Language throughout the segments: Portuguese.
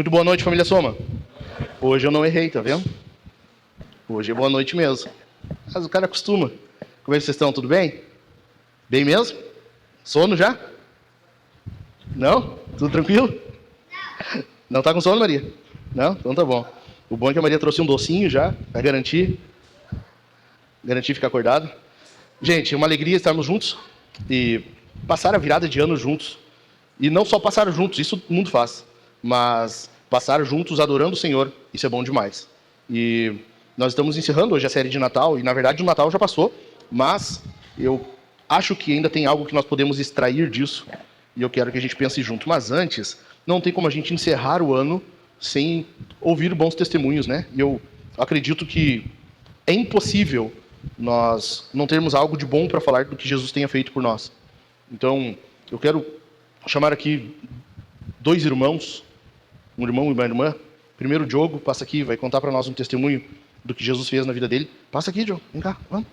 Muito boa noite, família Soma. Hoje eu não errei, tá vendo? Hoje é boa noite mesmo. Mas o cara acostuma. Como é que vocês estão? Tudo bem? Bem mesmo? Sono já? Não? Tudo tranquilo? Não tá com sono, Maria? Não? Então tá bom. O bom é que a Maria trouxe um docinho já, para garantir ficar acordado. Gente, é uma alegria estarmos juntos e passar a virada de ano juntos. E não só passar juntos, isso todo mundo faz, mas passar juntos adorando o Senhor, isso é bom demais. E nós estamos encerrando hoje a série de Natal, e na verdade o Natal já passou, mas eu acho que ainda tem algo que nós podemos extrair disso, e eu quero que a gente pense junto. Mas antes, não tem como a gente encerrar o ano sem ouvir bons testemunhos, né? E eu acredito que é impossível nós não termos algo de bom para falar do que Jesus tenha feito por nós. Então, eu quero chamar aqui dois irmãos, um irmão e uma irmã. Primeiro, o Diogo, passa aqui, vai contar para nós um testemunho do que Jesus fez na vida dele. Passa aqui, Diogo, vem cá, vamos.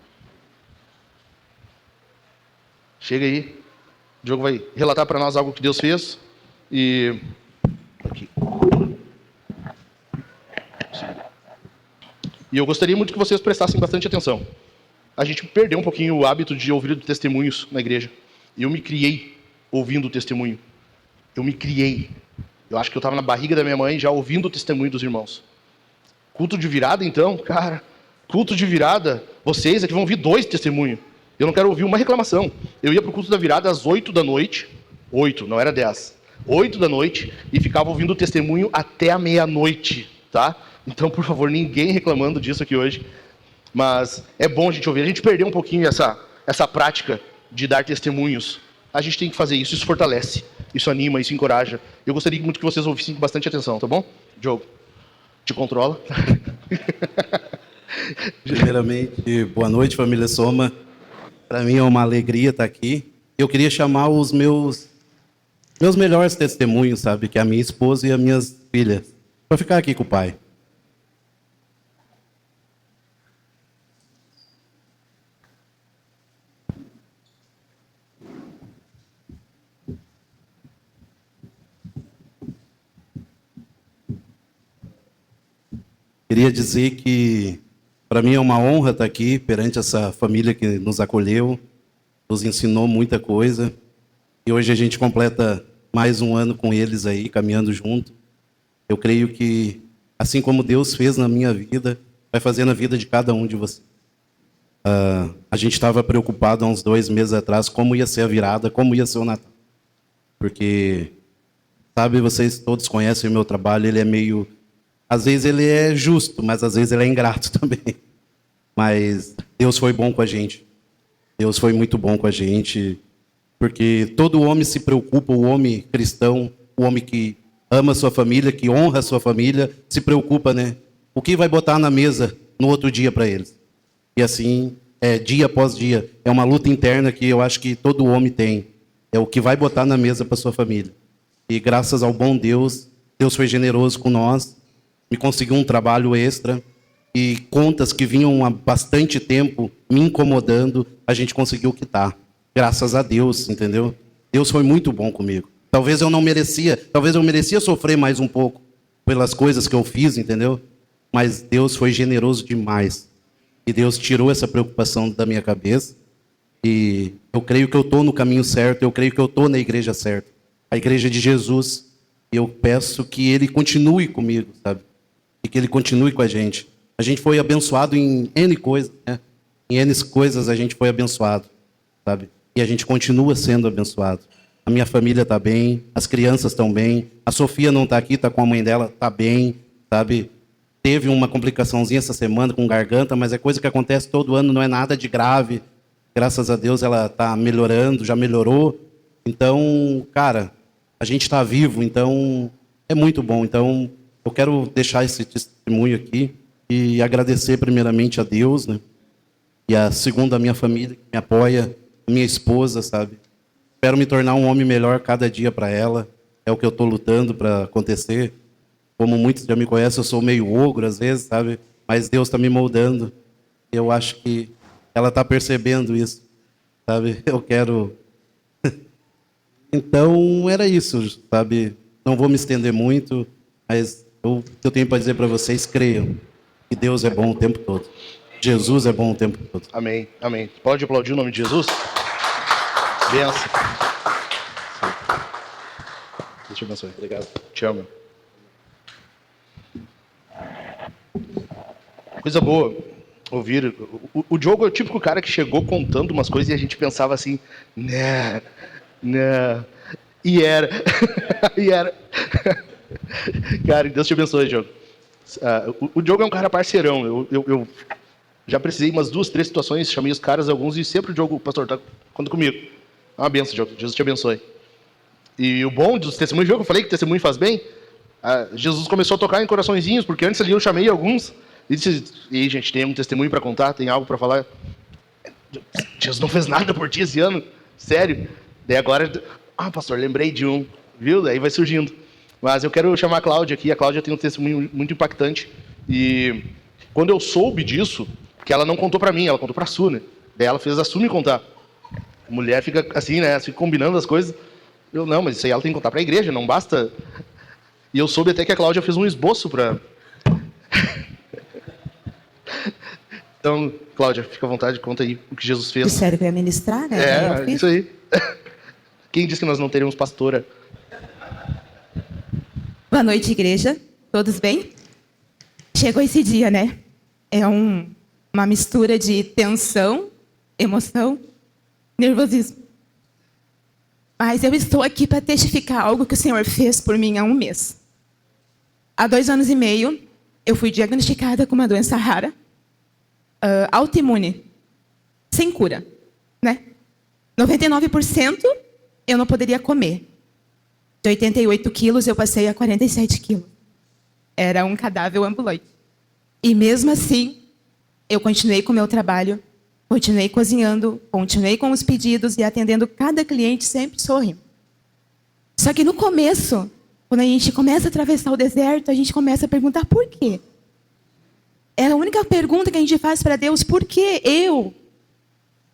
Chega aí. O Diogo vai relatar para nós algo que Deus fez. E aqui. E eu gostaria muito que vocês prestassem bastante atenção. A gente perdeu um pouquinho o hábito de ouvir testemunhos na igreja. E eu me criei ouvindo o testemunho. Eu me criei. Eu acho que eu estava na barriga da minha mãe já ouvindo o testemunho dos irmãos. Culto de virada, então, cara. Culto de virada, vocês aqui vão ouvir 2 testemunhos. Eu não quero ouvir uma reclamação. Eu ia para o culto da virada às 8 da noite. 8, não era 10. 8 da noite e ficava ouvindo o testemunho até a meia-noite, tá? Então, por favor, ninguém reclamando disso aqui hoje. Mas é bom a gente ouvir. A gente perdeu um pouquinho essa prática de dar testemunhos. A gente tem que fazer isso. Isso fortalece, isso anima, isso encoraja. Eu gostaria muito que vocês ouvissem com bastante atenção, tá bom? Diogo, te controla. Primeiramente, boa noite, família Soma. Para mim é uma alegria estar aqui. Eu queria chamar os meus melhores testemunhos, sabe? Que é a minha esposa e as minhas filhas. Para ficar aqui com o pai. Queria dizer que para mim é uma honra estar aqui perante essa família que nos acolheu, nos ensinou muita coisa. E hoje a gente completa mais um ano com eles aí, caminhando junto. Eu creio que, assim como Deus fez na minha vida, vai fazer na vida de cada um de vocês. A gente estava preocupado há uns 2 meses atrás como ia ser a virada, como ia ser o Natal. Porque, sabe, vocês todos conhecem o meu trabalho, ele é meio... Às vezes ele é justo, mas às vezes ele é ingrato também. Mas Deus foi bom com a gente. Deus foi muito bom com a gente. Porque todo homem se preocupa, o homem cristão, o homem que ama a sua família, que honra a sua família, se preocupa, né? O que vai botar na mesa no outro dia para eles? E assim, dia após dia. É uma luta interna que eu acho que todo homem tem. É o que vai botar na mesa para sua família. E graças ao bom Deus, Deus foi generoso com nós. Me conseguiu um trabalho extra e contas que vinham há bastante tempo me incomodando, a gente conseguiu quitar. Graças a Deus, entendeu? Deus foi muito bom comigo. Talvez eu merecia sofrer mais um pouco pelas coisas que eu fiz, entendeu? Mas Deus foi generoso demais. E Deus tirou essa preocupação da minha cabeça. E eu creio que eu estou no caminho certo, eu creio que eu estou na igreja certa. A igreja de Jesus. E eu peço que Ele continue comigo, sabe? E que Ele continue com a gente. A gente foi abençoado em N coisas, né? Em N coisas a gente foi abençoado, sabe? E a gente continua sendo abençoado. A minha família está bem, as crianças estão bem, a Sofia não está aqui, está com a mãe dela, está bem, sabe? Teve uma complicaçãozinha essa semana com garganta, mas é coisa que acontece todo ano, não é nada de grave. Graças a Deus ela está melhorando, já melhorou. Então, cara, a gente está vivo, então é muito bom. Então, eu quero deixar esse testemunho aqui e agradecer primeiramente a Deus, né? E a segunda, a minha família, que me apoia, a minha esposa, sabe? Espero me tornar um homem melhor cada dia para ela. É o que eu estou lutando para acontecer. Como muitos já me conhecem, eu sou meio ogro às vezes, sabe? Mas Deus está me moldando. Eu acho que ela está percebendo isso, sabe? Eu quero... Então, era isso, sabe? Não vou me estender muito. Mas o que eu tenho para dizer para vocês, creiam que Deus é bom o tempo todo. Jesus é bom o tempo todo. Amém, amém. Pode aplaudir o nome de Jesus? Benção. Deus te abençoe. Obrigado. Te amo. Coisa boa ouvir. O Diogo é o típico cara que chegou contando umas coisas e a gente pensava assim, né. E era. E era. Cara, Deus te abençoe, Diogo. O Diogo é um cara parceirão. Eu já precisei umas 2, 3 situações, chamei os caras, alguns, e sempre o Diogo, pastor, conta comigo. É uma benção, Diogo. Jesus te abençoe. E o bom dos testemunhos, Diogo, eu falei que testemunho faz bem. Jesus começou a tocar em coraçõezinhos, porque antes ali eu chamei alguns e disse, e gente, tem um testemunho para contar, tem algo para falar. Jesus não fez nada por ti esse ano, sério. Daí agora, pastor, lembrei de um, viu? Daí vai surgindo. Mas eu quero chamar a Cláudia aqui. A Cláudia tem um testemunho muito impactante. E quando eu soube disso, porque ela não contou para mim, ela contou para a Su, né? Daí ela fez a Su me contar. A mulher fica assim, né? Fica combinando as coisas. Eu, não, mas isso aí ela tem que contar para a igreja, não basta. E eu soube até que a Cláudia fez um esboço para... Então, Cláudia, fica à vontade, conta aí o que Jesus fez. Disseram que eu ia ministrar, né? Isso aí. Quem disse que nós não teríamos pastora? Boa noite, igreja. Todos bem? Chegou esse dia, né? É uma mistura de tensão, emoção, nervosismo. Mas eu estou aqui para testificar algo que o Senhor fez por mim há 1 mês. Há 2 anos e meio, eu fui diagnosticada com uma doença rara, autoimune, sem cura, né? 99% eu não poderia comer. De 88 quilos, eu passei a 47 quilos. Era um cadáver ambulante. E mesmo assim, eu continuei com o meu trabalho, continuei cozinhando, continuei com os pedidos e atendendo cada cliente sempre sorrindo. Só que no começo, quando a gente começa a atravessar o deserto, a gente começa a perguntar por quê? É a única pergunta que a gente faz para Deus, por que eu?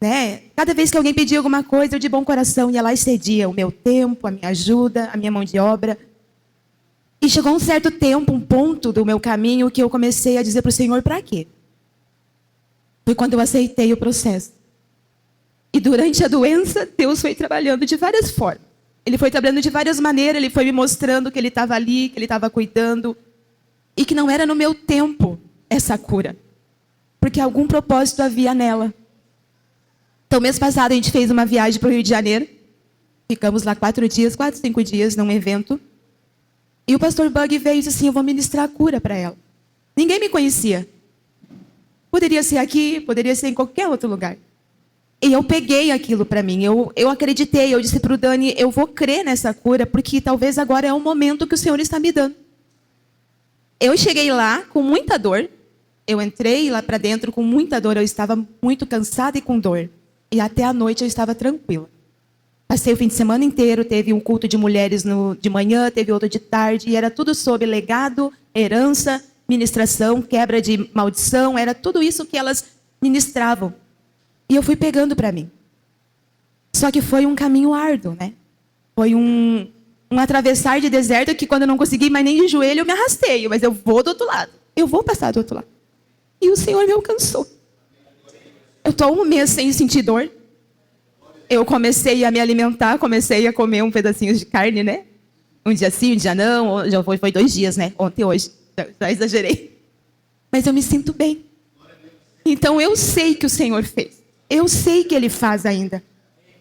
Né? Cada vez que alguém pedia alguma coisa, eu de bom coração ia lá e cedia o meu tempo, a minha ajuda, a minha mão de obra. E chegou um certo tempo, um ponto do meu caminho que eu comecei a dizer para o Senhor, para quê? Foi quando eu aceitei o processo. E durante a doença, Deus foi trabalhando de várias formas. Ele foi trabalhando de várias maneiras, Ele foi me mostrando que Ele estava ali, que Ele estava cuidando. E que não era no meu tempo essa cura. Porque algum propósito havia nela. Então, mês passado, a gente fez uma viagem para o Rio de Janeiro. Ficamos lá 4 dias, 4, 5 dias, num evento. E o pastor Bug veio e disse assim, eu vou ministrar a cura para ela. Ninguém me conhecia. Poderia ser aqui, poderia ser em qualquer outro lugar. E eu peguei aquilo para mim. Eu acreditei, eu disse para o Dani, eu vou crer nessa cura, porque talvez agora é o momento que o Senhor está me dando. Eu cheguei lá com muita dor. Eu entrei lá para dentro com muita dor. Eu estava muito cansada e com dor. E até a noite eu estava tranquila. Passei o fim de semana inteiro, teve um culto de mulheres de manhã, teve outro de tarde, e era tudo sobre legado, herança, ministração, quebra de maldição, era tudo isso que elas ministravam. E eu fui pegando para mim. Só que foi um caminho árduo, né? Foi um atravessar de deserto que quando eu não consegui mais nem de joelho, eu me arrastei, mas eu vou do outro lado. Eu vou passar do outro lado. E o Senhor me alcançou. Eu estou 1 mês sem sentir dor. Eu comecei a me alimentar, comecei a comer um pedacinho de carne, né? Um dia sim, um dia não. Já foi 2 dias, né? Ontem e hoje. Já exagerei. Mas eu me sinto bem. Então eu sei que o Senhor fez. Eu sei que Ele faz ainda.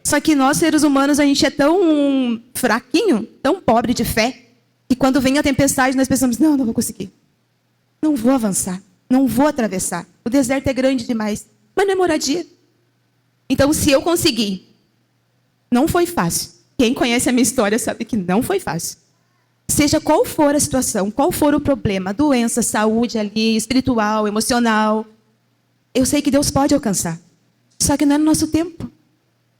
Só que nós, seres humanos, a gente é tão fraquinho, tão pobre de fé, que quando vem a tempestade, nós pensamos, não vou conseguir. Não vou avançar. Não vou atravessar. O deserto é grande demais. Mas não é moradia. Então, se eu conseguir, não foi fácil. Quem conhece a minha história sabe que não foi fácil. Seja qual for a situação, qual for o problema, doença, saúde ali, espiritual, emocional, eu sei que Deus pode alcançar. Só que não é no nosso tempo.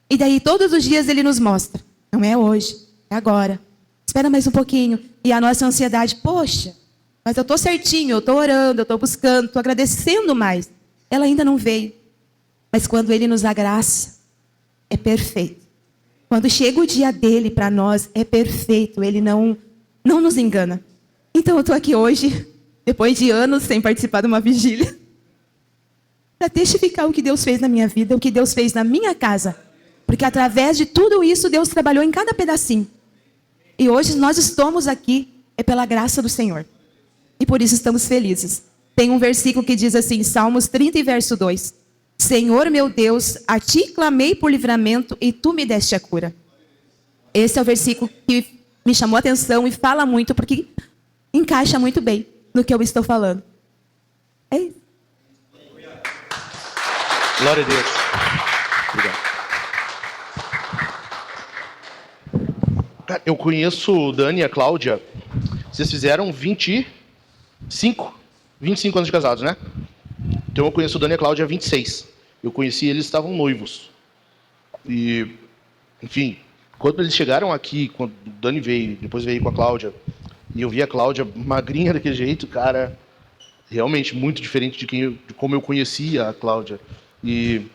E daí, todos os dias, Ele nos mostra. Não é hoje, é agora. Espera mais um pouquinho. E a nossa ansiedade, poxa, mas eu estou certinho, eu estou orando, eu estou buscando, estou agradecendo mais. Ela ainda não veio. Mas quando Ele nos agraça, é perfeito. Quando chega o dia dele para nós, é perfeito. Ele não nos engana. Então eu estou aqui hoje, depois de anos sem participar de uma vigília, para testificar o que Deus fez na minha vida, o que Deus fez na minha casa. Porque através de tudo isso, Deus trabalhou em cada pedacinho. E hoje nós estamos aqui, é pela graça do Senhor. E por isso estamos felizes. Tem um versículo que diz assim, Salmos 30 e verso 2. Senhor meu Deus, a ti clamei por livramento e tu me deste a cura. Esse é o versículo que me chamou a atenção e fala muito, porque encaixa muito bem no que eu estou falando. É isso. Glória a Deus. Obrigado. Cara, eu conheço o Dani e a Cláudia. Vocês fizeram 25 anos de casados, né? Então eu conheço o Dani e a Cláudia há 26. Eu conheci eles, estavam noivos. E, enfim, quando eles chegaram aqui, quando o Dani veio, depois veio com a Cláudia, e eu vi a Cláudia magrinha daquele jeito, cara, realmente muito diferente de como eu conhecia a Cláudia. E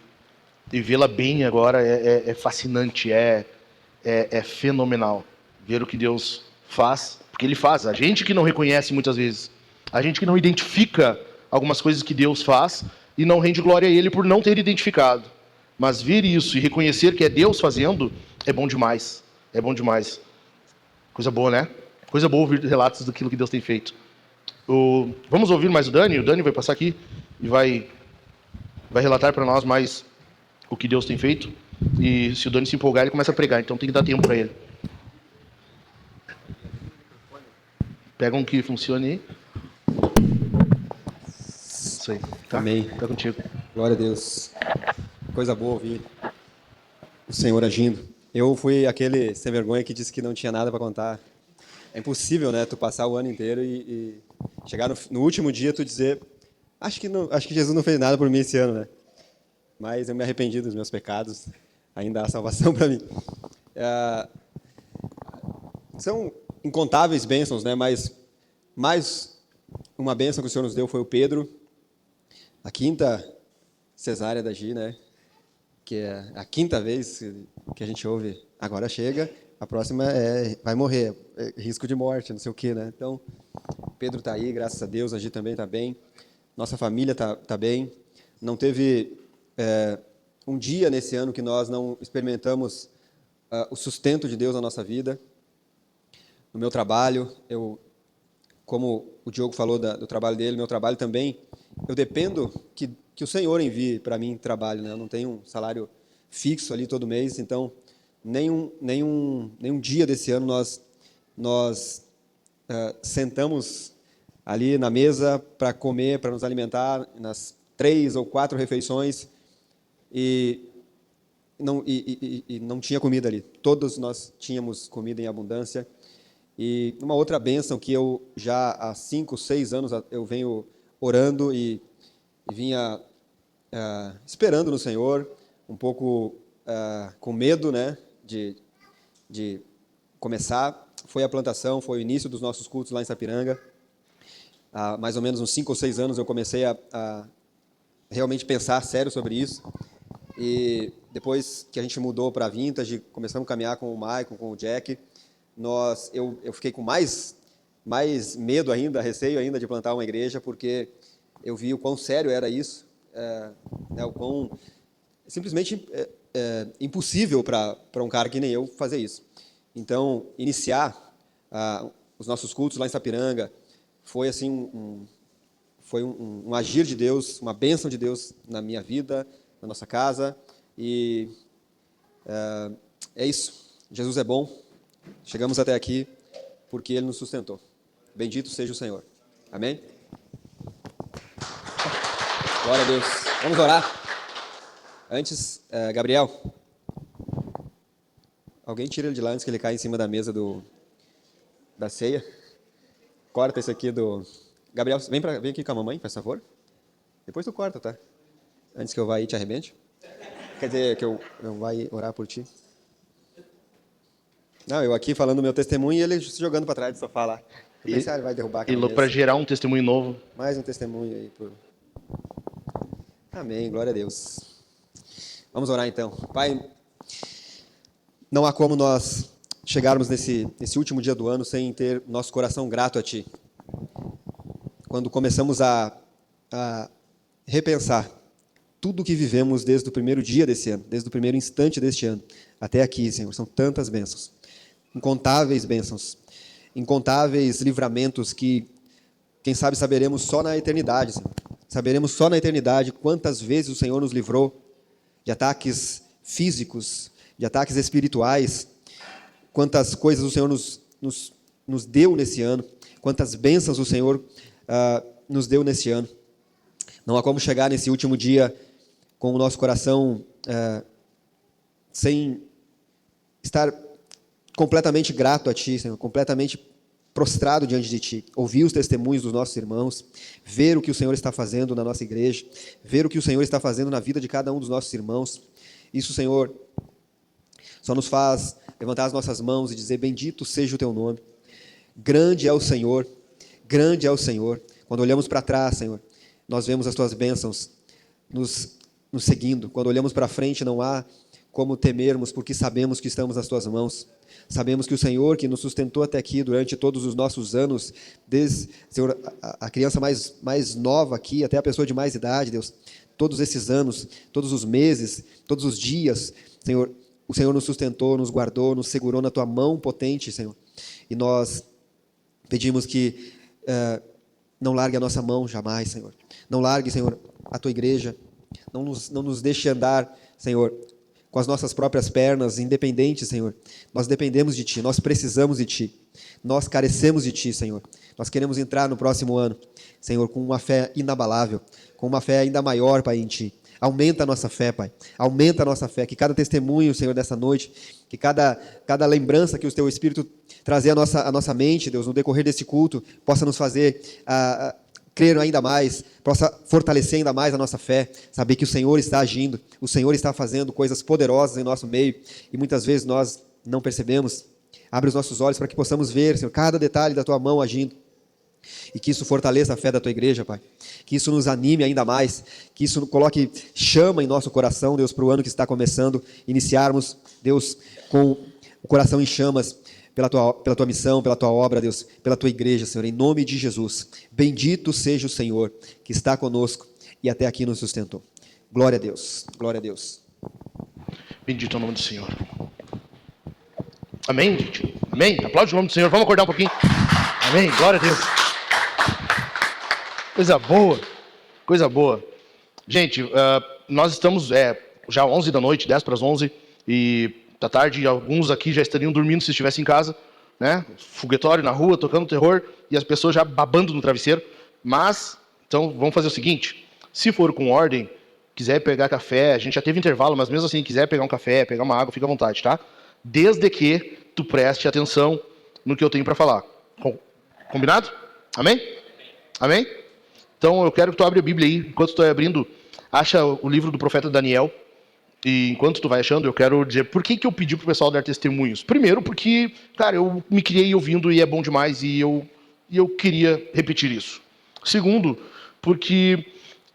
vê-la bem agora é fascinante, é fenomenal. Ver o que Deus faz, porque Ele faz. A gente que não reconhece muitas vezes, a gente que não identifica algumas coisas que Deus faz e não rende glória a Ele por não ter identificado. Mas ver isso e reconhecer que é Deus fazendo é bom demais. É bom demais. Coisa boa, né? Coisa boa ouvir relatos daquilo que Deus tem feito. Vamos ouvir mais o Dani? O Dani vai passar aqui e vai relatar para nós mais o que Deus tem feito. E se o Dani se empolgar, ele começa a pregar. Então tem que dar tempo para ele. Pega um que funcione aí. Isso aí. Tá? Amém. Tá contigo. Glória a Deus. Coisa boa ouvir o Senhor agindo. Eu fui aquele sem vergonha que disse que não tinha nada para contar. É impossível, né? Tu passar o ano inteiro e chegar no último dia tu dizer acho que Jesus não fez nada por mim esse ano, né? Mas eu me arrependi dos meus pecados. Ainda há salvação para mim. São incontáveis bênçãos, né? Mas mais uma bênção que o Senhor nos deu foi o Pedro, a quinta cesárea da Gi, né? Que é a quinta vez que a gente ouve, agora chega, a próxima vai morrer, risco de morte, não sei o quê, né? Então, Pedro está aí, graças a Deus, a Gi também está bem, nossa família está bem, não teve um dia nesse ano que nós não experimentamos o sustento de Deus na nossa vida. No meu trabalho, como o Diogo falou do trabalho dele, meu trabalho também, eu dependo que o Senhor envie para mim trabalho, né? Eu não tenho um salário fixo ali todo mês, então nenhum dia desse ano nós sentamos ali na mesa para comer, para nos alimentar nas 3 ou 4 refeições e não tinha comida ali. Todos nós tínhamos comida em abundância. E uma outra bênção que eu já há 5, 6 anos eu venho orando e vinha esperando no Senhor, um pouco com medo, né, de começar, foi a plantação, foi o início dos nossos cultos lá em Sapiranga. Há mais ou menos uns 5 ou 6 anos eu comecei a realmente pensar sério sobre isso. E depois que a gente mudou para a Vintage, começamos a caminhar com o Maicon, com o Jack, eu fiquei com mais medo ainda, receio ainda de plantar uma igreja, porque eu vi o quão sério era isso, o quão simplesmente impossível para um cara que nem eu fazer isso. Então, iniciar os nossos cultos lá em Sapiranga foi assim um agir de Deus, uma bênção de Deus na minha vida, na nossa casa, e é isso. Jesus é bom. Chegamos até aqui porque Ele nos sustentou. Bendito seja o Senhor. Amém? Glória a Deus. Vamos orar. Antes, Gabriel, alguém tira ele de lá antes que ele caia em cima da mesa da ceia. Corta esse aqui do... Gabriel, vem aqui com a mamãe, faz favor. Depois tu corta, tá? Antes que eu vá e te arrebente. Quer dizer, que eu vá orar por ti. Não, eu aqui falando o meu testemunho e ele se jogando para trás do sofá lá. Eu pensei, ele vai derrubar aquela mesa. Para gerar um testemunho novo. Mais um testemunho aí. Amém, glória a Deus. Vamos orar então. Pai, não há como nós chegarmos nesse último dia do ano sem ter nosso coração grato a Ti. quando começamos a repensar tudo o que vivemos desde o primeiro dia desse ano, desde o primeiro instante deste ano, até aqui, Senhor. São tantas bênçãos, incontáveis bênçãos, incontáveis livramentos que, quem sabe, saberemos só na eternidade, Senhor. Saberemos só na eternidade quantas vezes o Senhor nos livrou de ataques físicos, de ataques espirituais, quantas coisas o Senhor nos deu nesse ano, quantas bênçãos o Senhor nos deu nesse ano. Não há como chegar nesse último dia com o nosso coração sem estar completamente grato a Ti, Senhor, completamente prostrado diante de Ti, ouvir os testemunhos dos nossos irmãos, ver o que o Senhor está fazendo na nossa igreja, ver o que o Senhor está fazendo na vida de cada um dos nossos irmãos. Isso, Senhor, só nos faz levantar as nossas mãos e dizer: bendito seja o Teu nome. Grande é o Senhor, grande é o Senhor. Quando olhamos para trás, Senhor, nós vemos as Tuas bênçãos nos seguindo. Quando olhamos para frente, não há como temermos, porque sabemos que estamos nas Tuas mãos. Sabemos que o Senhor, que nos sustentou até aqui durante todos os nossos anos, desde, Senhor, a criança mais nova aqui, até a pessoa de mais idade, Deus, todos esses anos, todos os meses, todos os dias, Senhor, o Senhor nos sustentou, nos guardou, nos segurou na Tua mão potente, Senhor. E nós pedimos que não largue a nossa mão jamais, Senhor. Não largue, Senhor, a Tua igreja. Não nos deixe andar, Senhor, com as nossas próprias pernas, independentes, Senhor. Nós dependemos de Ti, nós precisamos de Ti. Nós carecemos de Ti, Senhor. Nós queremos entrar no próximo ano, Senhor, com uma fé inabalável, com uma fé ainda maior, Pai, em Ti. Aumenta a nossa fé, Pai. Aumenta a nossa fé. Que cada testemunho, Senhor, dessa noite, que cada lembrança que o Teu Espírito trazer à nossa mente, Deus, no decorrer desse culto, possa nos fazer crer ainda mais, possa fortalecer ainda mais a nossa fé, saber que o Senhor está agindo, o Senhor está fazendo coisas poderosas em nosso meio, e muitas vezes nós não percebemos. Abre os nossos olhos para que possamos ver, Senhor, cada detalhe da Tua mão agindo, e que isso fortaleça a fé da Tua igreja, Pai. Que isso nos anime ainda mais, que isso coloque chama em nosso coração, Deus, para o ano que está começando, iniciarmos, Deus, com o coração em chamas, pela tua missão, pela Tua obra, Deus, pela Tua igreja, Senhor, em nome de Jesus. Bendito seja o Senhor, que está conosco e até aqui nos sustentou. Glória a Deus, glória a Deus. Bendito é o nome do Senhor. Amém, gente? Amém? Aplaude o nome do Senhor, vamos acordar um pouquinho. Amém, glória a Deus. Coisa boa, coisa boa. Gente, nós estamos já 11 da noite, 10 para as 11, e da tarde alguns aqui já estariam dormindo se estivessem em casa, né? Foguetório na rua, tocando terror, e as pessoas já babando no travesseiro. Mas, então, vamos fazer o seguinte: se for com ordem, quiser pegar café, a gente já teve intervalo, mas mesmo assim, quiser pegar um café, pegar uma água, fica à vontade, tá? Desde que tu preste atenção no que eu tenho para falar. Combinado? Amém? Amém? Então, eu quero que tu abra a Bíblia aí. Enquanto tu está abrindo, acha o livro do profeta Daniel. E enquanto tu vai achando, eu quero dizer por que eu pedi pro pessoal dar testemunhos. Primeiro, porque, cara, eu me criei ouvindo e é bom demais e eu queria repetir isso. Segundo, porque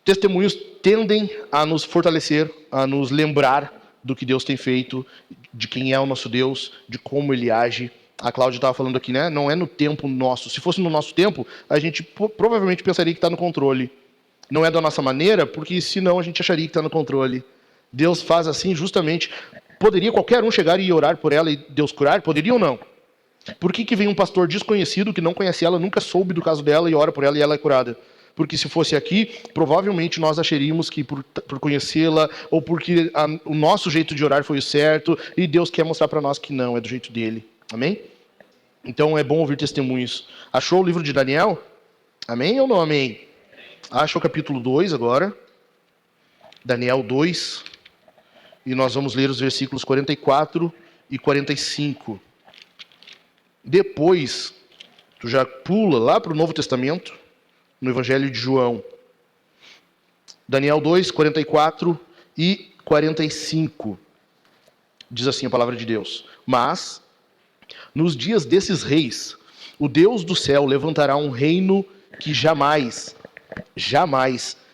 testemunhos tendem a nos fortalecer, a nos lembrar do que Deus tem feito, de quem é o nosso Deus, de como Ele age. A Cláudia estava falando aqui, né? Não é no tempo nosso. Se fosse no nosso tempo, a gente provavelmente pensaria que está no controle. Não é da nossa maneira, porque senão a gente acharia que está no controle. Deus faz assim justamente. Poderia qualquer um chegar e orar por ela e Deus curar? Poderia ou não? Por que vem um pastor desconhecido que não conhece ela, nunca soube do caso dela e ora por ela e ela é curada? Porque se fosse aqui, provavelmente nós acharíamos que por conhecê-la ou porque o nosso jeito de orar foi o certo e Deus quer mostrar para nós que não, é do jeito dele. Amém? Então é bom ouvir testemunhos. Achou o livro de Daniel? Amém ou não amém? Acha o capítulo 2 agora. Daniel 2. E nós vamos ler os versículos 44 e 45. Depois, tu já pula lá para o Novo Testamento, no Evangelho de João. Daniel 2, 44 e 45. Diz assim a palavra de Deus: Mas, nos dias desses reis, o Deus do céu levantará um reino que jamais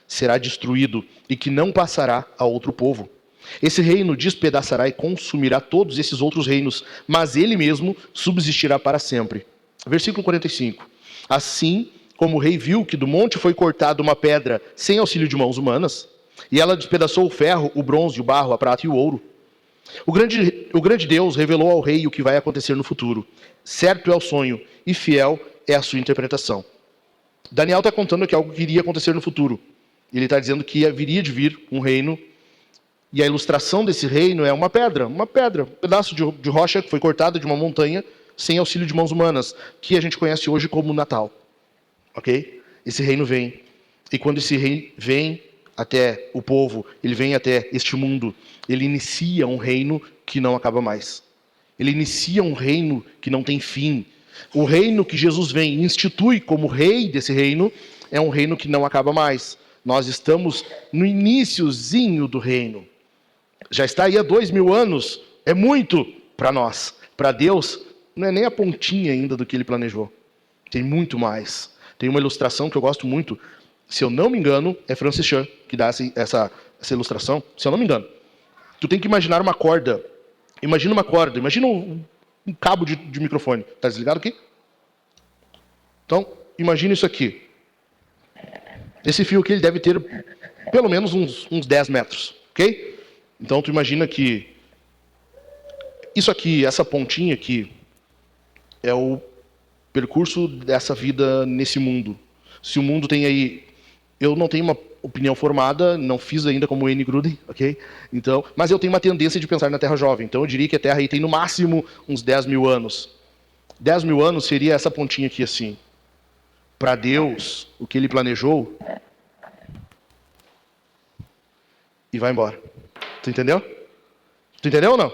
será destruído e que não passará a outro povo. Esse reino despedaçará e consumirá todos esses outros reinos, mas ele mesmo subsistirá para sempre. Versículo 45. Assim como o rei viu que do monte foi cortada uma pedra sem auxílio de mãos humanas, e ela despedaçou o ferro, o bronze, o barro, a prata e o ouro, o grande Deus revelou ao rei o que vai acontecer no futuro. Certo é o sonho, e fiel é a sua interpretação. Daniel está contando que algo que iria acontecer no futuro. Ele está dizendo que viria de vir um reino, e a ilustração desse reino é uma pedra, um pedaço de rocha que foi cortada de uma montanha, sem auxílio de mãos humanas, que a gente conhece hoje como Natal. Ok? Esse reino vem. E quando esse reino vem até o povo, ele vem até este mundo, ele inicia um reino que não acaba mais. Ele inicia um reino que não tem fim. O reino que Jesus vem e institui como rei desse reino é um reino que não acaba mais. Nós estamos no iniciozinho do reino. Já está aí há 2000 anos. É muito para nós. Para Deus, não é nem a pontinha ainda do que ele planejou. Tem muito mais. Tem uma ilustração que eu gosto muito. Se eu não me engano, é Francis Chan que dá essa ilustração. Se eu não me engano. Tu tem que imaginar uma corda. Imagina uma corda. Imagina um cabo de microfone. Está desligado aqui? Então, imagina isso aqui. Esse fio aqui ele deve ter pelo menos uns 10 metros. Ok? Então, tu imagina que isso aqui, essa pontinha aqui, é o percurso dessa vida nesse mundo. Se o mundo tem aí... Eu não tenho uma opinião formada, não fiz ainda como Wayne Grudem, ok? Então, mas eu tenho uma tendência de pensar na Terra jovem. Então eu diria que a Terra aí tem no máximo uns 10 mil anos. 10 mil anos seria essa pontinha aqui assim. Para Deus, o que Ele planejou, e vai embora. Tu entendeu? Tu entendeu ou não?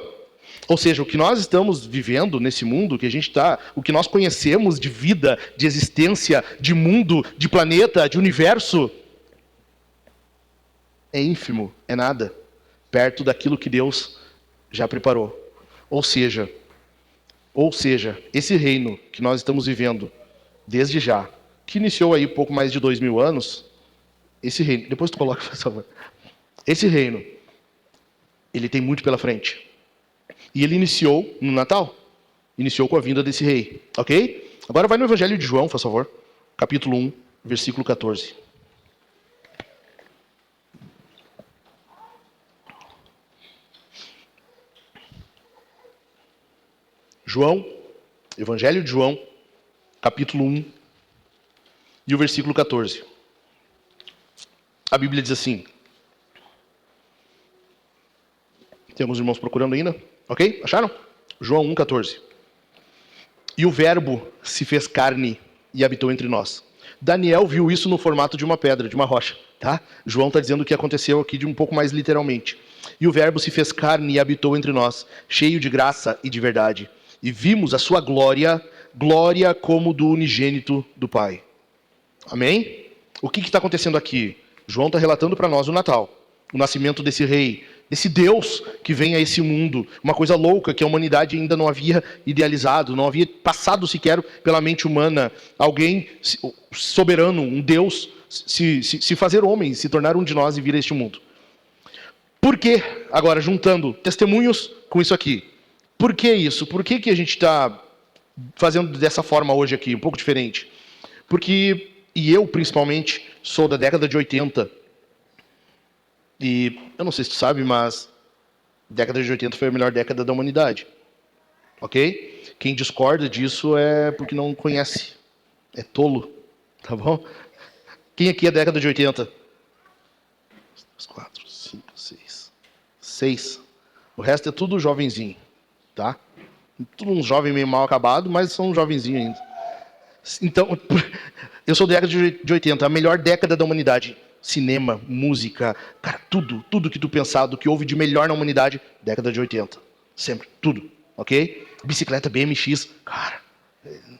Ou seja, o que nós estamos vivendo nesse mundo, que a gente está, o que nós conhecemos de vida, de existência, de mundo, de planeta, de universo, é ínfimo, é nada, perto daquilo que Deus já preparou. Ou seja, esse reino que nós estamos vivendo desde já, que iniciou aí pouco mais de 2000 anos, esse reino, depois tu coloca, por favor. Esse reino, ele tem muito pela frente. E ele iniciou no Natal. Iniciou com a vinda desse rei. Ok? Agora vai no Evangelho de João, por favor. Capítulo 1, versículo 14. João, Evangelho de João, capítulo 1, e o versículo 14. A Bíblia diz assim. Temos irmãos procurando ainda? Ok? Acharam? João 1,14. E o verbo se fez carne e habitou entre nós. Daniel viu isso no formato de uma pedra, de uma rocha. Tá? João está dizendo o que aconteceu aqui de um pouco mais literalmente. E o verbo se fez carne e habitou entre nós, cheio de graça e de verdade. E vimos a sua glória, glória como do unigênito do Pai. Amém? O que está acontecendo aqui? João está relatando para nós o Natal. O nascimento desse rei, desse Deus que vem a esse mundo, uma coisa louca que a humanidade ainda não havia idealizado, não havia passado sequer pela mente humana, alguém soberano, um Deus, se fazer homem, se tornar um de nós e vir a este mundo. Por que, agora, juntando testemunhos com isso aqui, por que isso? Por que a gente está fazendo dessa forma hoje aqui, um pouco diferente? Porque, e eu principalmente, sou da década de 80, e eu não sei se tu sabe, mas a década de 80 foi a melhor década da humanidade. Ok? Quem discorda disso é porque não conhece. É tolo. Tá bom? Quem aqui é da década de 80? 4, 5, 6. 6. O resto é tudo jovenzinho. Tá? Tudo um jovem meio mal acabado, mas são um jovenzinho ainda. Então, eu sou da década de 80, a melhor década da humanidade. Cinema, música, cara, tudo que tu pensar, do que houve de melhor na humanidade, década de 80. Sempre, tudo, ok? Bicicleta BMX, cara,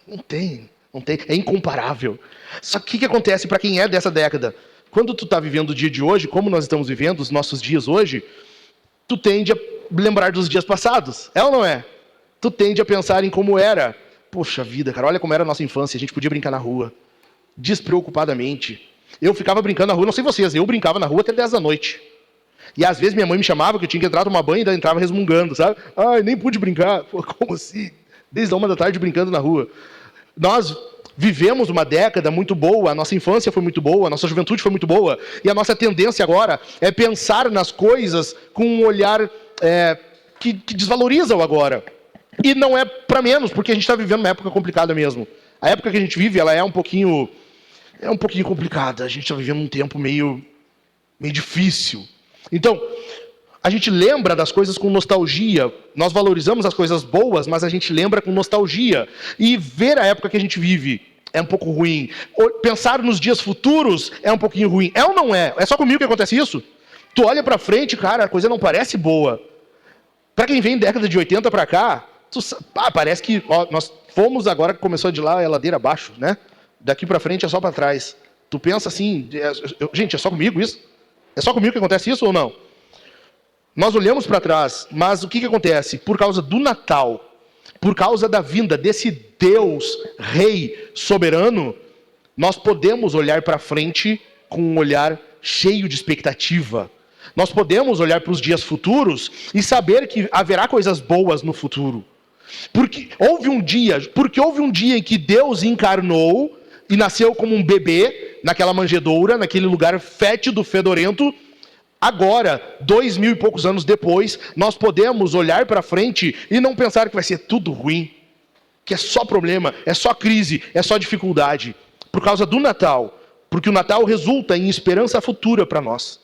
não tem, é incomparável. Só que o que acontece para quem é dessa década? Quando tu tá vivendo o dia de hoje, como nós estamos vivendo os nossos dias hoje, tu tende a lembrar dos dias passados, é ou não é? Tu tende a pensar em como era. Poxa vida, cara, olha como era a nossa infância, a gente podia brincar na rua, despreocupadamente. Eu ficava brincando na rua, não sei vocês, eu brincava na rua até 10 da noite. E às vezes minha mãe me chamava que eu tinha que entrar tomar banho e ainda entrava resmungando, sabe? Ai, nem pude brincar. Pô, como assim? Desde a 1 da tarde brincando na rua. Nós vivemos uma década muito boa, a nossa infância foi muito boa, a nossa juventude foi muito boa, e a nossa tendência agora é pensar nas coisas com um olhar que desvaloriza o agora. E não é para menos, porque a gente está vivendo uma época complicada mesmo. A época que a gente vive, ela é um pouquinho complicada. A gente está vivendo um tempo meio difícil. Então, a gente lembra das coisas com nostalgia. Nós valorizamos as coisas boas, mas a gente lembra com nostalgia. E ver a época que a gente vive é um pouco ruim. Pensar nos dias futuros é um pouquinho ruim. É ou não é? É só comigo que acontece isso? Tu olha para frente, cara, a coisa não parece boa. Para quem vem década de 80 para cá, parece que nós fomos agora que começou de lá a ladeira abaixo, né? Daqui para frente é só para trás. Tu pensa assim, gente, é só comigo isso? É só comigo que acontece isso ou não? Nós olhamos para trás, mas o que acontece? Por causa do Natal, por causa da vinda desse Deus, Rei soberano, nós podemos olhar para frente com um olhar cheio de expectativa. Nós podemos olhar para os dias futuros e saber que haverá coisas boas no futuro. Porque houve um dia em que Deus encarnou e nasceu como um bebê naquela manjedoura, naquele lugar fétido, fedorento. Agora, 2000 e poucos anos depois, nós podemos olhar para frente e não pensar que vai ser tudo ruim, que é só problema, é só crise, é só dificuldade. Por causa do Natal, porque o Natal resulta em esperança futura para nós.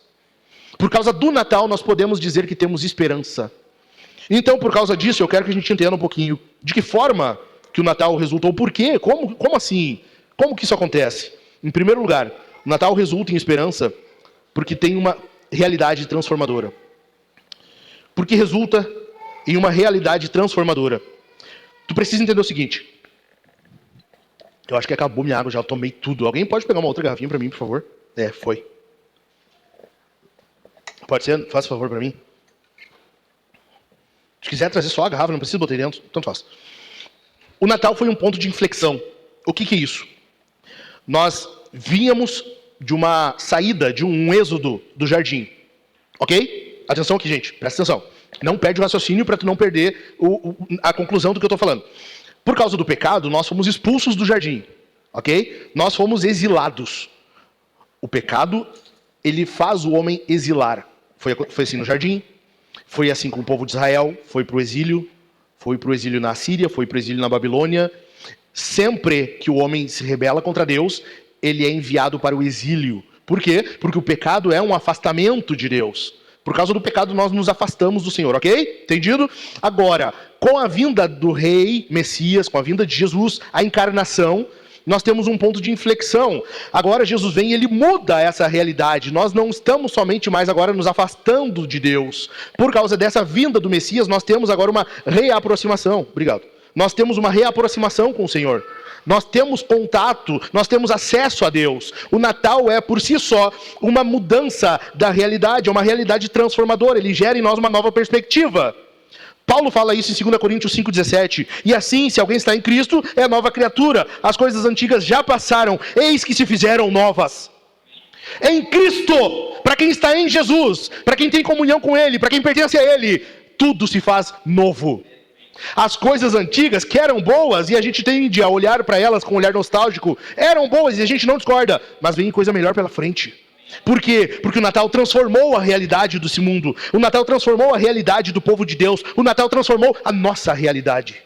Por causa do Natal, nós podemos dizer que temos esperança. Então, por causa disso, eu quero que a gente entenda um pouquinho de que forma que o Natal resulta, ou por quê, como assim, como que isso acontece? Em primeiro lugar, o Natal resulta em esperança porque tem uma realidade transformadora. Porque resulta em uma realidade transformadora. Tu precisa entender o seguinte. Eu acho que acabou minha água, já tomei tudo. Alguém pode pegar uma outra garrafinha para mim, por favor? Foi. Pode ser? Faça favor para mim. Se quiser trazer só a garrafa, não precisa botar aí dentro, tanto faz. O Natal foi um ponto de inflexão. O que é isso? Nós vínhamos de uma saída, de um êxodo do jardim. Ok? Atenção aqui, gente. Presta atenção. Não perde o raciocínio para tu não perder a conclusão do que eu estou falando. Por causa do pecado, nós fomos expulsos do jardim. Ok? Nós fomos exilados. O pecado, ele faz o homem exilar. Foi assim no jardim. Foi assim com o povo de Israel. Foi para o exílio na Assíria. Foi para o exílio na Babilônia. Sempre que o homem se rebela contra Deus, ele é enviado para o exílio. Por quê? Porque o pecado é um afastamento de Deus. Por causa do pecado, nós nos afastamos do Senhor, ok? Entendido? Agora, com a vinda do Rei Messias, com a vinda de Jesus, a encarnação, nós temos um ponto de inflexão. Agora Jesus vem e ele muda essa realidade. Nós não estamos somente mais agora nos afastando de Deus. Por causa dessa vinda do Messias, nós temos agora uma reaproximação. Obrigado. Nós temos uma reaproximação com o Senhor. Nós temos contato, nós temos acesso a Deus. O Natal é, por si só, uma mudança da realidade, é uma realidade transformadora. Ele gera em nós uma nova perspectiva. Paulo fala isso em 2 Coríntios 5,17. E assim, se alguém está em Cristo, é nova criatura. As coisas antigas já passaram, eis que se fizeram novas. Em Cristo, para quem está em Jesus, para quem tem comunhão com Ele, para quem pertence a Ele, tudo se faz novo. As coisas antigas, que eram boas, e a gente tende a olhar para elas com um olhar nostálgico, eram boas e a gente não discorda, mas vem coisa melhor pela frente. Por quê? Porque o Natal transformou a realidade desse mundo. O Natal transformou a realidade do povo de Deus. O Natal transformou a nossa realidade.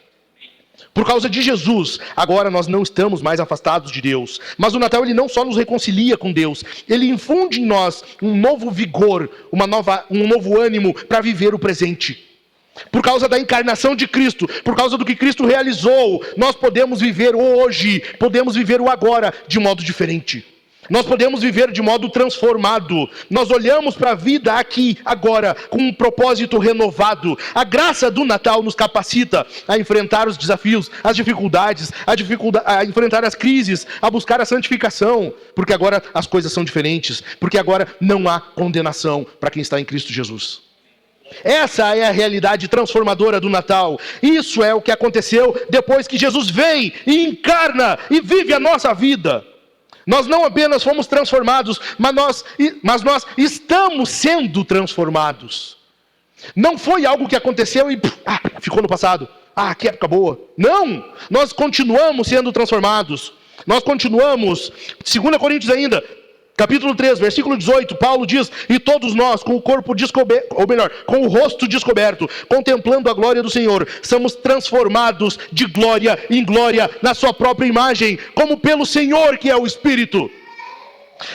Por causa de Jesus, agora nós não estamos mais afastados de Deus. Mas o Natal ele não só nos reconcilia com Deus, ele infunde em nós um novo vigor, um novo ânimo para viver o presente. Por causa da encarnação de Cristo, por causa do que Cristo realizou, nós podemos viver hoje, podemos viver o agora de modo diferente. Nós podemos viver de modo transformado. Nós olhamos para a vida aqui, agora, com um propósito renovado. A graça do Natal nos capacita a enfrentar os desafios, as dificuldades, a enfrentar as crises, a buscar a santificação. Porque agora as coisas são diferentes. Porque agora não há condenação para quem está em Cristo Jesus. Essa é a realidade transformadora do Natal. Isso é o que aconteceu depois que Jesus vem e encarna e vive a nossa vida. Nós não apenas fomos transformados, mas nós estamos sendo transformados. Não foi algo que aconteceu e ficou no passado. Que época boa. Não! Nós continuamos sendo transformados. Nós continuamos, 2 Coríntios ainda, capítulo 3, versículo 18, Paulo diz: e todos nós, com o corpo descoberto, ou melhor, com o rosto descoberto, contemplando a glória do Senhor, somos transformados de glória em glória na sua própria imagem, como pelo Senhor que é o Espírito.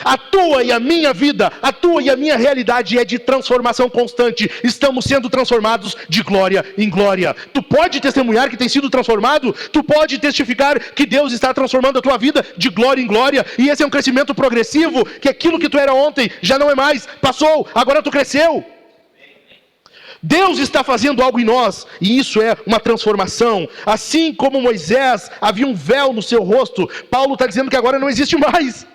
A tua e a minha vida, a tua e a minha realidade é de transformação constante. Estamos sendo transformados de glória em glória. Tu pode testemunhar que tem sido transformado? Tu pode testificar que Deus está transformando a tua vida de glória em glória? E esse é um crescimento progressivo, que aquilo que tu era ontem já não é mais, passou, agora tu cresceu. Deus está fazendo algo em nós, e isso é uma transformação. Assim como Moisés havia um véu no seu rosto, Paulo está dizendo que agora não existe mais.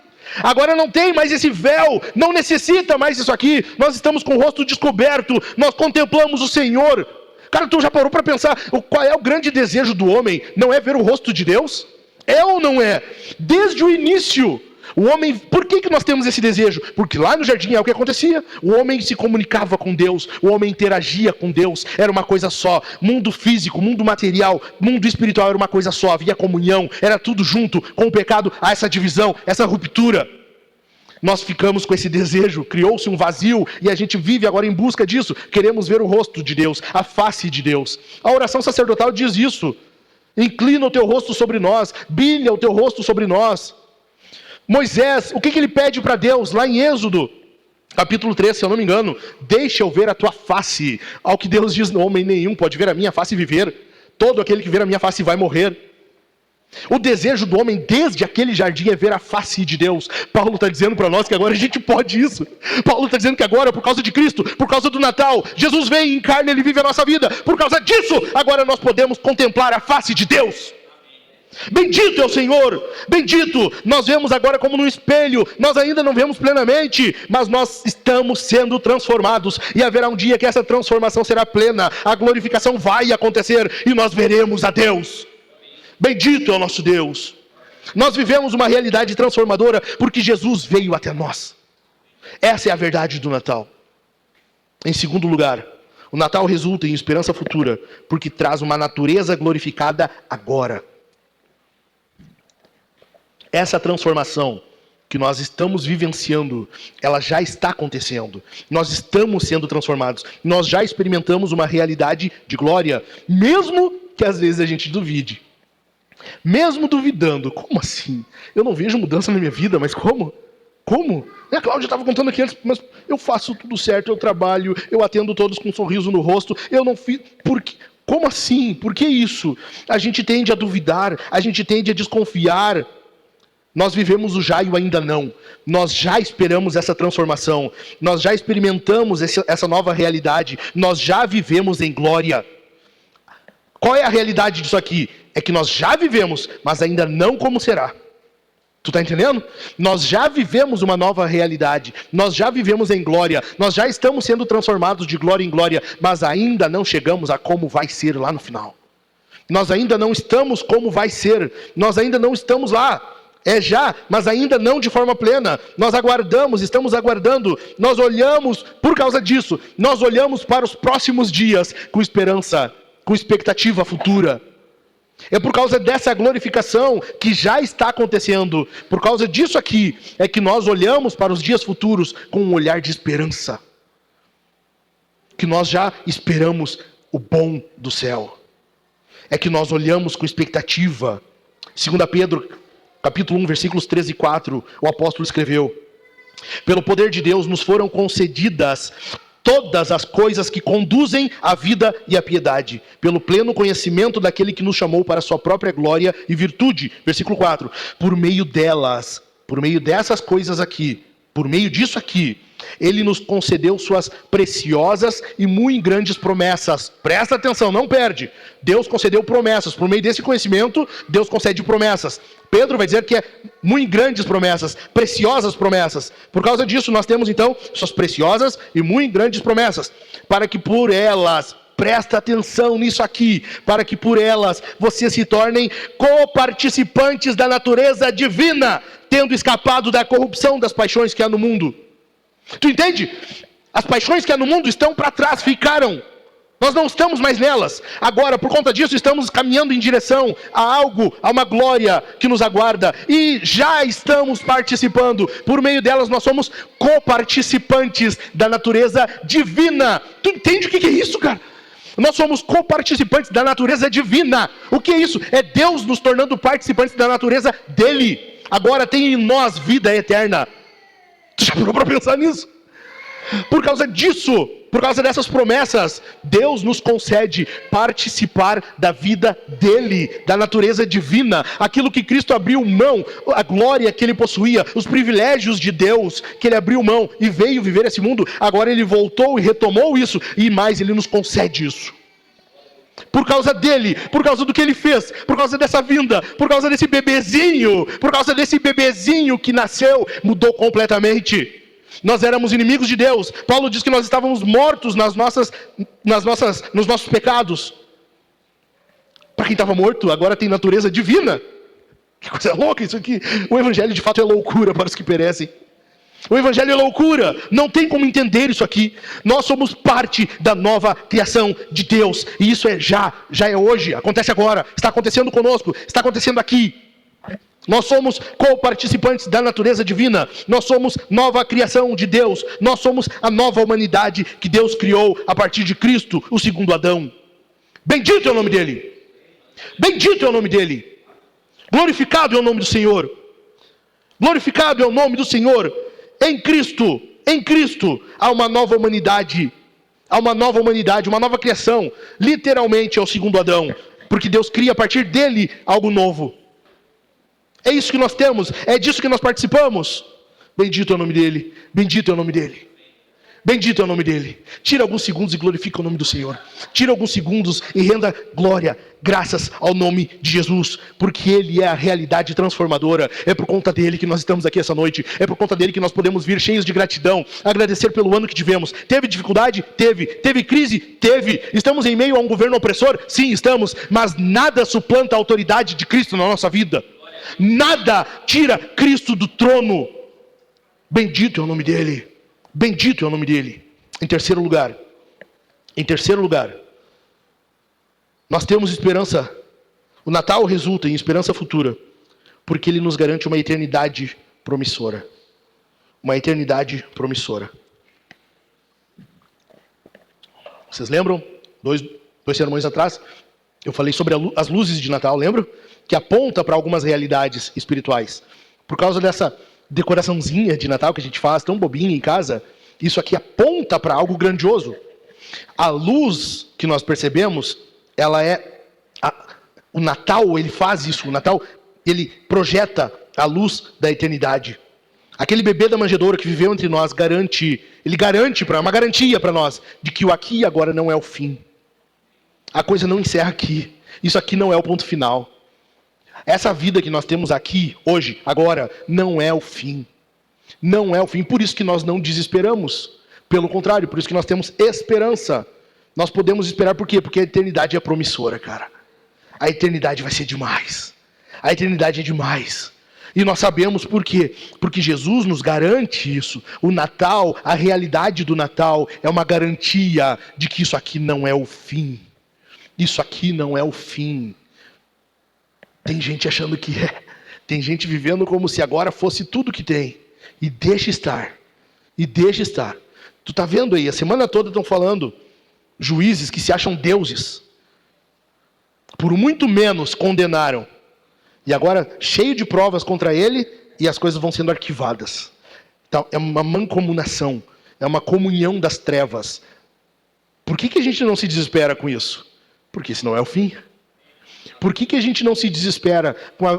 Agora não tem mais esse véu, não necessita mais isso aqui. Nós estamos com o rosto descoberto, nós contemplamos o Senhor. Cara, tu já parou para pensar qual é o grande desejo do homem? Não é ver o rosto de Deus? É ou não é? Desde o início, o homem, por que nós temos esse desejo? Porque lá no jardim é o que acontecia. O homem se comunicava com Deus, o homem interagia com Deus, era uma coisa só. Mundo físico, mundo material, mundo espiritual era uma coisa só, havia comunhão, era tudo junto. Com o pecado há essa divisão, essa ruptura. Nós ficamos com esse desejo, criou-se um vazio e a gente vive agora em busca disso. Queremos ver o rosto de Deus, a face de Deus. A oração sacerdotal diz isso: inclina o teu rosto sobre nós, brilha o teu rosto sobre nós. Moisés, o que ele pede para Deus? Lá em Êxodo, capítulo 3, se eu não me engano: deixa eu ver a tua face. Ao que Deus diz: não, homem nenhum pode ver a minha face e viver. Todo aquele que ver a minha face vai morrer. O desejo do homem desde aquele jardim é ver a face de Deus. Paulo está dizendo para nós que agora a gente pode isso. Paulo está dizendo que agora, por causa de Cristo, por causa do Natal, Jesus vem em carne, Ele vive a nossa vida. Por causa disso, agora nós podemos contemplar a face de Deus. Bendito é o Senhor, bendito. Nós vemos agora como no espelho, nós ainda não vemos plenamente, mas nós estamos sendo transformados, e haverá um dia que essa transformação será plena, a glorificação vai acontecer, e nós veremos a Deus. Bendito é o nosso Deus. Nós vivemos uma realidade transformadora, porque Jesus veio até nós. Essa é a verdade do Natal. Em segundo lugar, o Natal resulta em esperança futura, porque traz uma natureza glorificada agora. Essa transformação que nós estamos vivenciando, ela já está acontecendo. Nós estamos sendo transformados. Nós já experimentamos uma realidade de glória, mesmo que às vezes a gente duvide. Mesmo duvidando. Como assim? Eu não vejo mudança na minha vida, mas como? Como? A Cláudia estava contando aqui antes, mas eu faço tudo certo, eu trabalho, eu atendo todos com um sorriso no rosto, eu não fiz... Por quê? Como assim? Por que isso? A gente tende a duvidar, a gente tende a desconfiar. Nós vivemos o já e o ainda não. Nós já esperamos essa transformação. Nós já experimentamos essa nova realidade. Nós já vivemos em glória. Qual é a realidade disso aqui? É que nós já vivemos, mas ainda não como será. Tu está entendendo? Nós já vivemos uma nova realidade. Nós já vivemos em glória. Nós já estamos sendo transformados de glória em glória, mas ainda não chegamos a como vai ser lá no final. Nós ainda não estamos como vai ser. Nós ainda não estamos lá. É já, mas ainda não de forma plena. Nós aguardamos, estamos aguardando. Nós olhamos, por causa disso, nós olhamos para os próximos dias com esperança, com expectativa futura. É por causa dessa glorificação que já está acontecendo. Por causa disso aqui, é que nós olhamos para os dias futuros com um olhar de esperança. Que nós já esperamos o bom do céu. É que nós olhamos com expectativa. 2 Pedro, capítulo 1, versículos 13 e 4, o apóstolo escreveu: pelo poder de Deus nos foram concedidas todas as coisas que conduzem à vida e à piedade, pelo pleno conhecimento daquele que nos chamou para a sua própria glória e virtude. Versículo 4, por meio delas, por meio dessas coisas aqui, por meio disso aqui, Ele nos concedeu suas preciosas e muito grandes promessas. Presta atenção, não perde. Deus concedeu promessas. Por meio desse conhecimento, Deus concede promessas. Pedro vai dizer que é muito grandes promessas, preciosas promessas. Por causa disso, nós temos então suas preciosas e muito grandes promessas, para que por elas, presta atenção nisso aqui, para que por elas vocês se tornem coparticipantes da natureza divina, tendo escapado da corrupção das paixões que há no mundo. Tu entende? As paixões que há no mundo estão para trás, ficaram. Nós não estamos mais nelas. Agora, por conta disso, estamos caminhando em direção a algo, a uma glória que nos aguarda. E já estamos participando. Por meio delas, nós somos coparticipantes da natureza divina. Tu entende o que é isso, cara? Nós somos coparticipantes da natureza divina. O que é isso? É Deus nos tornando participantes da natureza dele. Agora tem em nós vida eterna. Tu já parou para pensar nisso? Por causa disso, por causa dessas promessas, Deus nos concede participar da vida dele, da natureza divina, aquilo que Cristo abriu mão, a glória que ele possuía, os privilégios de Deus que ele abriu mão e veio viver esse mundo. Agora ele voltou e retomou isso, e mais, ele nos concede isso. Por causa dele, por causa do que ele fez, por causa dessa vinda, por causa desse bebezinho, que nasceu, mudou completamente. Nós éramos inimigos de Deus. Paulo diz que nós estávamos mortos nos nossos pecados. Para quem estava morto, agora tem natureza divina. Que coisa louca isso aqui. O evangelho de fato é loucura para os que perecem. O evangelho é loucura. Não tem como entender isso aqui. Nós somos parte da nova criação de Deus. E isso é já é hoje, acontece agora. Está acontecendo conosco, está acontecendo aqui. Nós somos co-participantes da natureza divina. Nós somos nova criação de Deus. Nós somos a nova humanidade que Deus criou a partir de Cristo, o segundo Adão. Bendito é o nome dele. Bendito é o nome dele. Glorificado é o nome do Senhor. Glorificado é o nome do Senhor. Em Cristo há uma nova humanidade. Há uma nova humanidade, uma nova criação. Literalmente é o segundo Adão. Porque Deus cria a partir dele algo novo. É isso que nós temos, é disso que nós participamos. Bendito é o nome dele, bendito é o nome dele. Bendito é o nome dele. Tira alguns segundos e glorifica o nome do Senhor. Tira alguns segundos e renda glória, graças ao nome de Jesus, porque ele é a realidade transformadora. É por conta dele que nós estamos aqui essa noite. É por conta dele que nós podemos vir cheios de gratidão, agradecer pelo ano que tivemos. Teve dificuldade? Teve. Teve crise? Teve. Estamos em meio a um governo opressor? Sim, estamos. Mas nada suplanta a autoridade de Cristo na nossa vida. Nada tira Cristo do trono. Bendito é o nome dele. Bendito é o nome dele. Em terceiro lugar, nós temos esperança. O Natal resulta em esperança futura, porque ele nos garante uma eternidade promissora. Uma eternidade promissora. Vocês lembram? Dois sermões atrás, eu falei sobre as luzes de Natal, lembram? Que aponta para algumas realidades espirituais. Por causa dessa decoraçãozinha de Natal que a gente faz, tão bobinha em casa, isso aqui aponta para algo grandioso. A luz que nós percebemos, ela é... O Natal, ele faz isso. O Natal, ele projeta a luz da eternidade. Aquele bebê da manjedoura que viveu entre nós, ele garante, uma garantia para nós, de que o aqui e agora não é o fim. A coisa não encerra aqui. Isso aqui não é o ponto final. Essa vida que nós temos aqui, hoje, agora, não é o fim. Não é o fim. Por isso que nós não desesperamos. Pelo contrário, por isso que nós temos esperança. Nós podemos esperar por quê? Porque a eternidade é promissora, cara. A eternidade vai ser demais. A eternidade é demais. E nós sabemos por quê? Porque Jesus nos garante isso. O Natal, a realidade do Natal, é uma garantia de que isso aqui não é o fim. Isso aqui não é o fim. Tem gente achando que é. Tem gente vivendo como se agora fosse tudo que tem. E deixa estar. E deixa estar. Tu tá vendo aí, a semana toda estão falando juízes que se acham deuses. Por muito menos condenaram. E agora, cheio de provas contra ele, e as coisas vão sendo arquivadas. Então, é uma mancomunação. É uma comunhão das trevas. Por que a gente não se desespera com isso? Porque esse não é o fim. Por que a gente não se desespera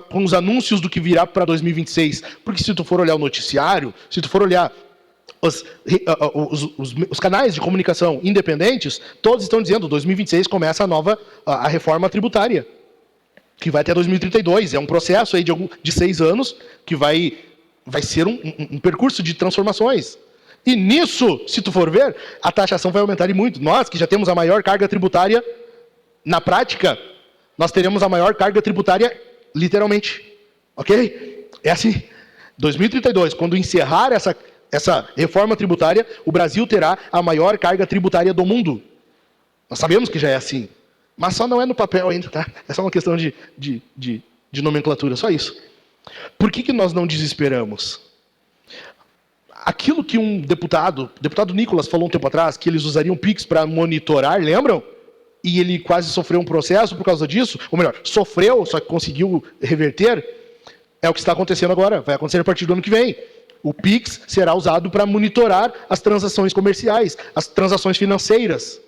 com os anúncios do que virá para 2026? Porque se tu for olhar o noticiário, se tu for olhar os canais de comunicação independentes, todos estão dizendo que 2026 começa a reforma tributária, que vai até 2032. É um processo aí de 6 anos que vai ser um percurso de transformações. E nisso, se tu for ver, a taxação vai aumentar e muito. Nós, que já temos a maior carga tributária, na prática, nós teremos a maior carga tributária literalmente. Ok? É assim. 2032, quando encerrar essa reforma tributária, o Brasil terá a maior carga tributária do mundo. Nós sabemos que já é assim. Mas só não é no papel ainda, tá? É só uma questão de nomenclatura, só isso. Por que nós não desesperamos? Aquilo que o deputado Nicolas falou um tempo atrás, que eles usariam Pix para monitorar, lembram? E ele quase sofreu um processo por causa disso, ou melhor, sofreu, só que conseguiu reverter. É o que está acontecendo agora, vai acontecer a partir do ano que vem. O Pix será usado para monitorar as transações comerciais, as transações financeiras.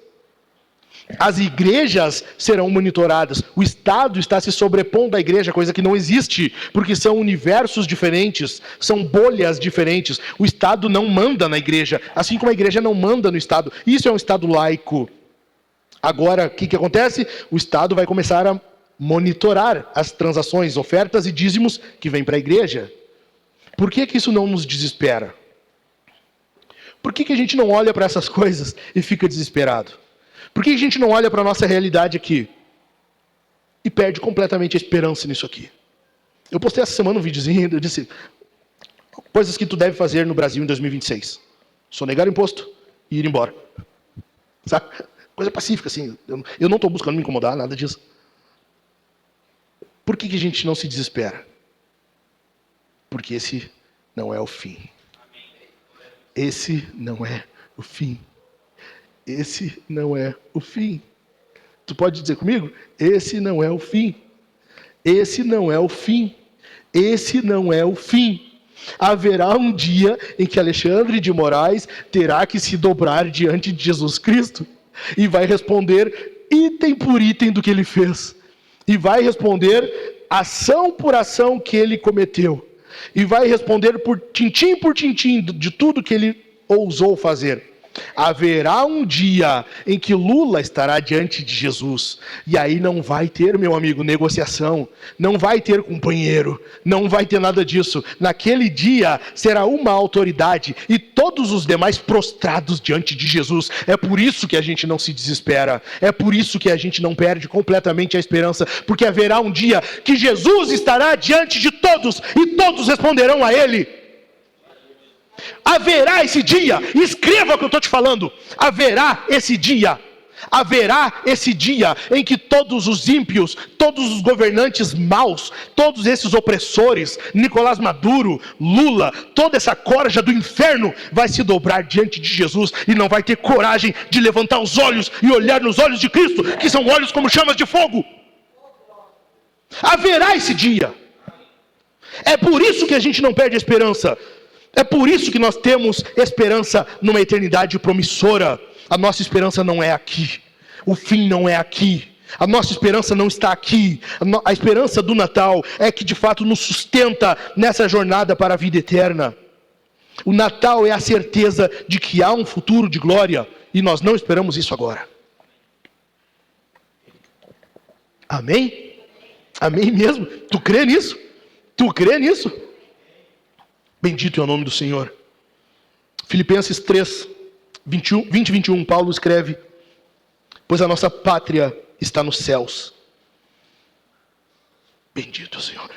As igrejas serão monitoradas. O Estado está se sobrepondo à igreja, coisa que não existe, porque são universos diferentes, são bolhas diferentes. O Estado não manda na igreja, assim como a igreja não manda no Estado. Isso é um Estado laico. Agora, o que acontece? O Estado vai começar a monitorar as transações, ofertas e dízimos que vêm para a igreja. Por que isso não nos desespera? Por que a gente não olha para essas coisas e fica desesperado? Por que a gente não olha para a nossa realidade aqui e perde completamente a esperança nisso aqui? Eu postei essa semana um videozinho, eu disse, coisas que tu deve fazer no Brasil em 2026. Sonegar imposto e ir embora. Sabe? Coisa pacífica, assim. Eu não estou buscando me incomodar, nada disso. Por que a gente não se desespera? Porque esse não é o fim. Esse não é o fim. Esse não é o fim. Tu pode dizer comigo? Esse não é o fim. Esse não é o fim. Esse não é o fim. Haverá um dia em que Alexandre de Moraes terá que se dobrar diante de Jesus Cristo e vai responder item por item do que ele fez. E vai responder ação por ação que ele cometeu. E vai responder por tintim de tudo que ele ousou fazer. Haverá um dia em que Lula estará diante de Jesus. E aí não vai ter, meu amigo, negociação. Não vai ter companheiro. Não vai ter nada disso. Naquele dia será uma autoridade e todos os demais prostrados diante de Jesus. É por isso que a gente não se desespera. É por isso que a gente não perde completamente a esperança. Porque haverá um dia que Jesus estará diante de todos e todos responderão a Ele. Haverá esse dia, escreva o que eu estou te falando, haverá esse dia em que todos os ímpios, todos os governantes maus, todos esses opressores, Nicolás Maduro, Lula, toda essa corja do inferno vai se dobrar diante de Jesus e não vai ter coragem de levantar os olhos e olhar nos olhos de Cristo, que são olhos como chamas de fogo. Haverá esse dia. É por isso que a gente não perde a esperança. É por isso que nós temos esperança numa eternidade promissora. A nossa esperança não é aqui. O fim não é aqui. A nossa esperança não está aqui. A esperança do Natal é que de fato nos sustenta nessa jornada para a vida eterna. O Natal é a certeza de que há um futuro de glória e nós não esperamos isso agora. Amém? Amém mesmo? Tu crê nisso? Tu crê nisso? Bendito é o nome do Senhor. Filipenses 3, 20 e 21, Paulo escreve: pois a nossa pátria está nos céus. Bendito é o Senhor.